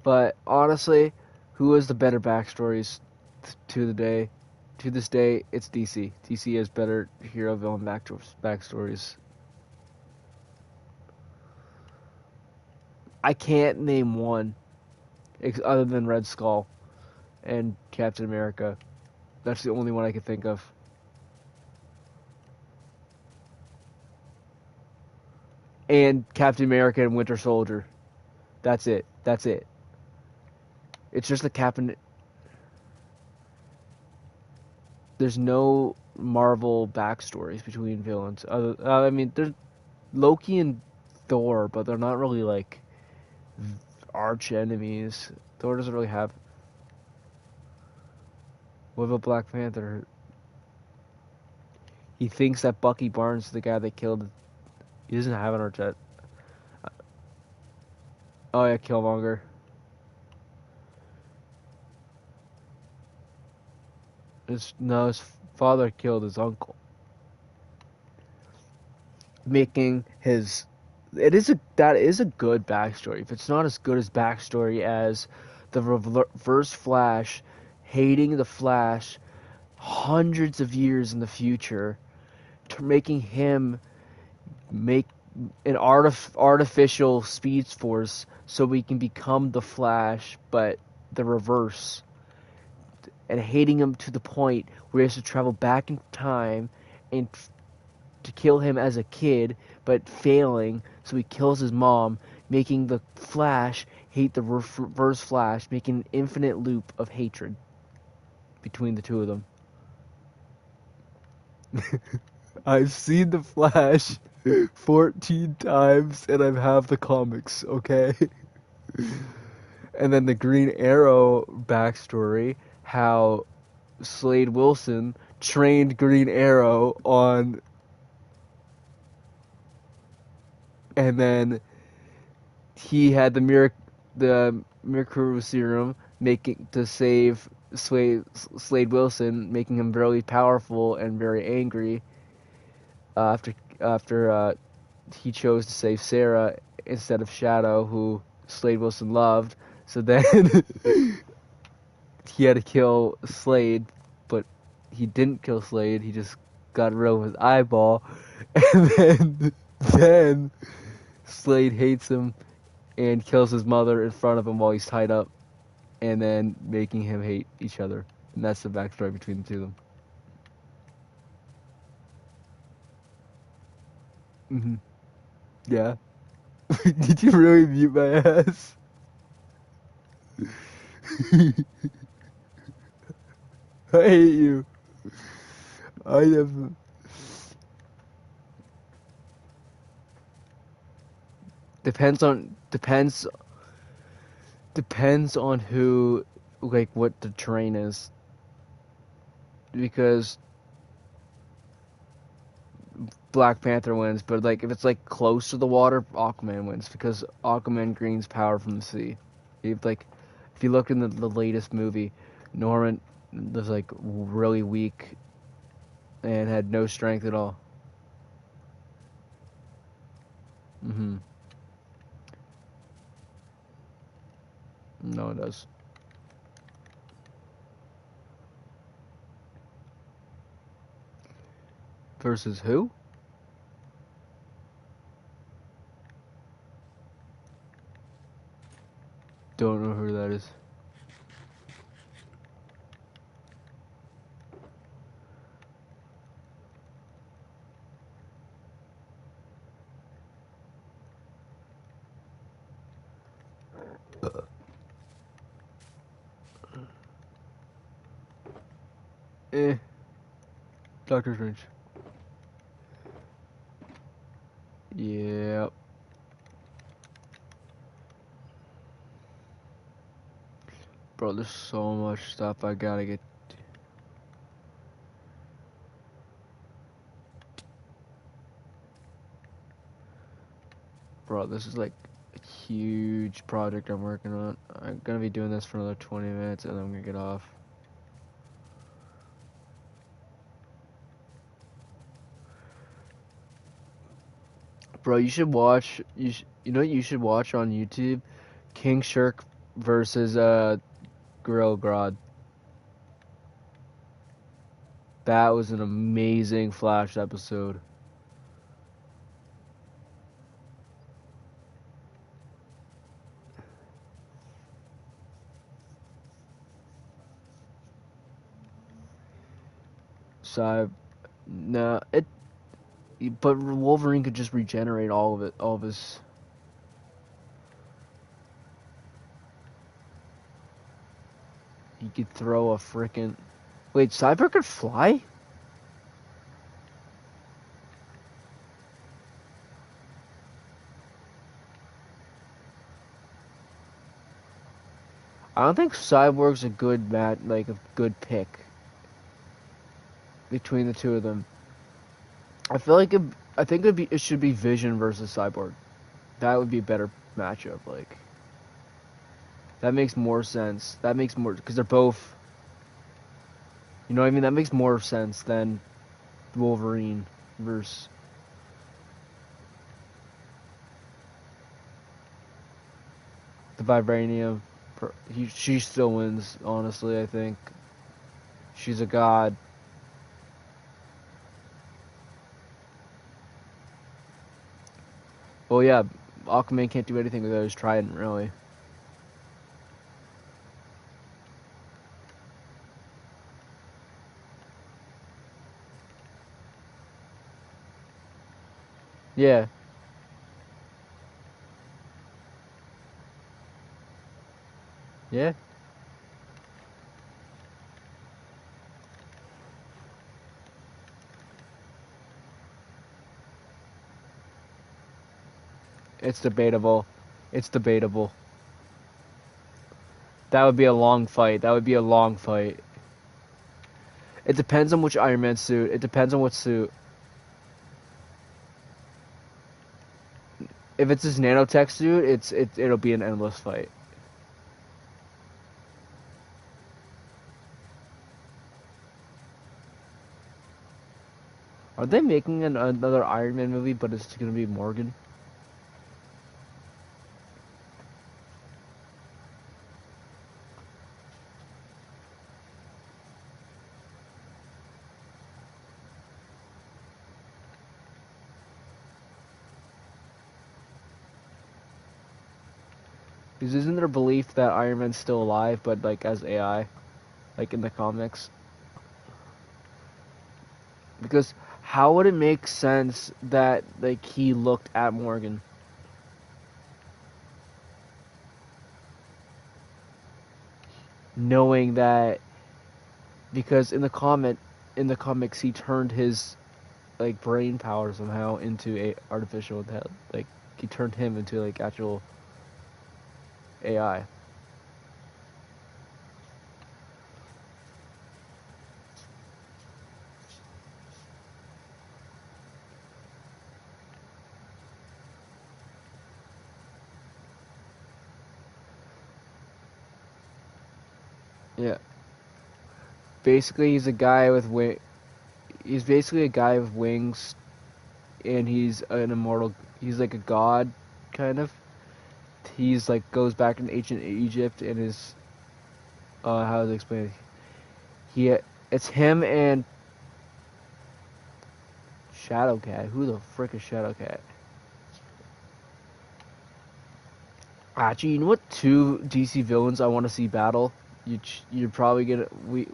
Speaker 1: But honestly, who has the better backstories to this day, it's DC. DC has better hero villain backstories. I can't name one other than Red Skull and Captain America. That's the only one I can think of. And Captain America and Winter Soldier. That's it. It's just the Captain. There's no Marvel backstories between villains. I mean, there's Loki and Thor, but they're not really like arch enemies. Thor doesn't really have. What about Black Panther? He thinks that Bucky Barnes is the guy that killed. He doesn't have an arch. Oh yeah, Killmonger. His father killed his uncle. Making his that is a good backstory. If it's not as good as backstory as the Reverse Flash hating the Flash hundreds of years in the future, to making him make an artificial speed force so we can become the Flash, but the reverse. And hating him to the point where he has to travel back in time and to kill him as a kid, but failing, so he kills his mom, making the Flash hate the Reverse Flash, making an infinite loop of hatred between the two of them. I've seen the Flash 14 times, and I have the comics, okay? And then the Green Arrow backstory, how Slade Wilson trained Green Arrow on, and then he had the Miracle Serum making to save Slade Wilson, making him very powerful and very angry. After he chose to save Sarah instead of Shadow, who Slade Wilson loved. So then he had to kill Slade, but he didn't kill Slade. He just
Speaker 2: got rid of his eyeball, and then Slade hates him and kills his mother in front of him while he's tied up, and then making him hate each other. And that's the backstory between the two of them. Hmm. Yeah. Did you really mute my ass? I hate you. I have. Depends on who, like, what the terrain is, because Black Panther wins, but like if it's like close to the water, Aquaman wins because Aquaman gains power from the sea. If you look in the latest movie, Norman was like really weak and had no strength at all. Hmm. No, it does. Versus who? Don't know who that is. Eh, Doctor Strange. Yeah. Bro, there's so much stuff I gotta get. Bro, this is like a huge project I'm working on. I'm gonna be doing this for another 20 minutes and then I'm gonna get off. Bro, you should watch. You know what you should watch on YouTube? King Shirk versus Gorilla Grodd. That was an amazing Flash episode. So no, it. But Wolverine could just regenerate all of it, all of his. He could throw a frickin'. Wait, Cyborg could fly? I don't think Cyborg's a good like a good pick between the two of them. I feel like I think it should be Vision versus Cyborg. That would be a better matchup. Like that makes more sense. That makes more because they're both. You know what I mean? That makes more sense than Wolverine versus. The Vibranium. She still wins. Honestly, I think she's a god. Well, yeah, Aquaman can't do anything without his trident, really. Yeah. Yeah. It's debatable. It's debatable. That would be a long fight. That would be a long fight. It depends on which Iron Man suit. It depends on what suit. If it's his nanotech suit, it'll be an endless fight. Are they making another Iron Man movie, but it's gonna be Morgan? Because isn't there belief that Iron Man's still alive, but like as AI, like in the comics? Because how would it make sense that like he looked at Morgan? Knowing that, because in the comics he turned his like brain power somehow into a artificial intelligence. Like he turned him into like actual AI. Yeah. Basically, he's a guy with He's basically a guy with wings, and he's an immortal. He's like a god, kind of. He's like goes back in ancient Egypt and is how to explain it? It's him and Shadowcat. Who the frick is Shadowcat? Actually, you know what? Two DC villains I want to see battle. You're probably gonna we.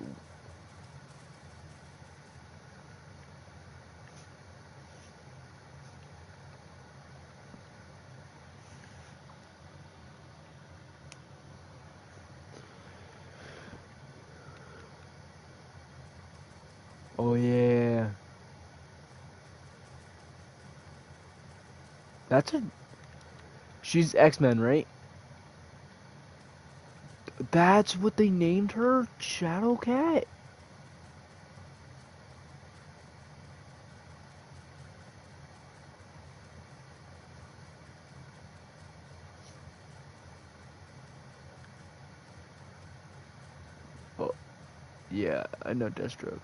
Speaker 2: Oh yeah, that's a. She's X-Men, right? That's what they named her, Shadowcat. Oh yeah, I know Deathstroke.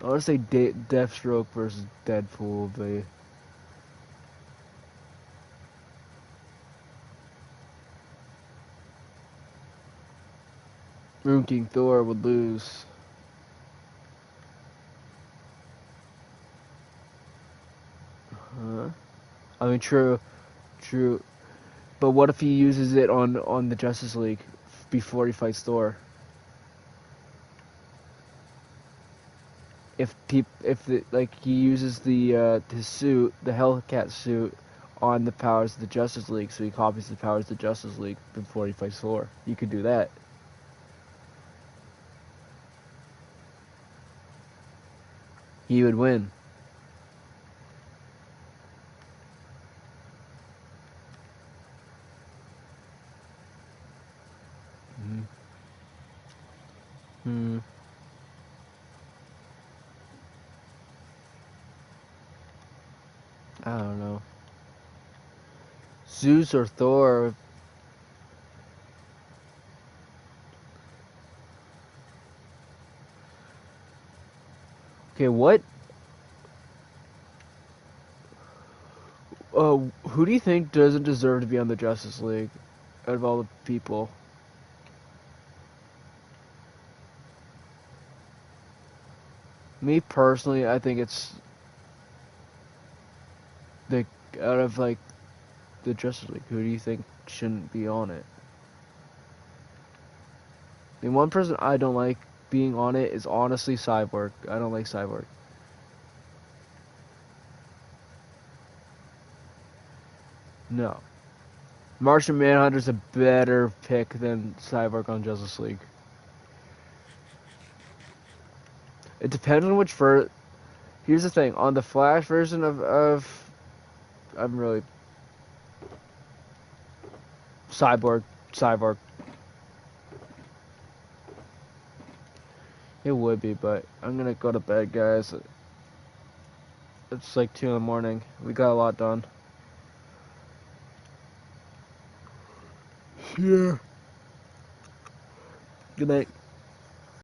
Speaker 2: I want to say Deathstroke versus Deadpool, but Moon King Thor would lose. Huh? I mean, true, true. But what if he uses it on the Justice League before he fights Thor? Like he uses the his suit, the Hellcat suit, on the powers of the Justice League, so he copies the powers of the Justice League before he fights Thor. You could do that. He would win. Mm-hmm. Hmm. I don't know. Zeus or Thor? Okay, what? Who do you think doesn't deserve to be on the Justice League out of all the people? Me personally, I think it's the out of like the Justice League. Who do you think shouldn't be on it? The one person I don't like being on it is honestly Cyborg. I don't like Cyborg. No. Martian Manhunter's a better pick than Cyborg on Justice League. It depends on which Here's the thing. On the Flash version of I'm really Cyborg. Cyborg. It would be, but I'm gonna go to bed, guys. It's like 2 in the morning. We got a lot done. Yeah. Good night.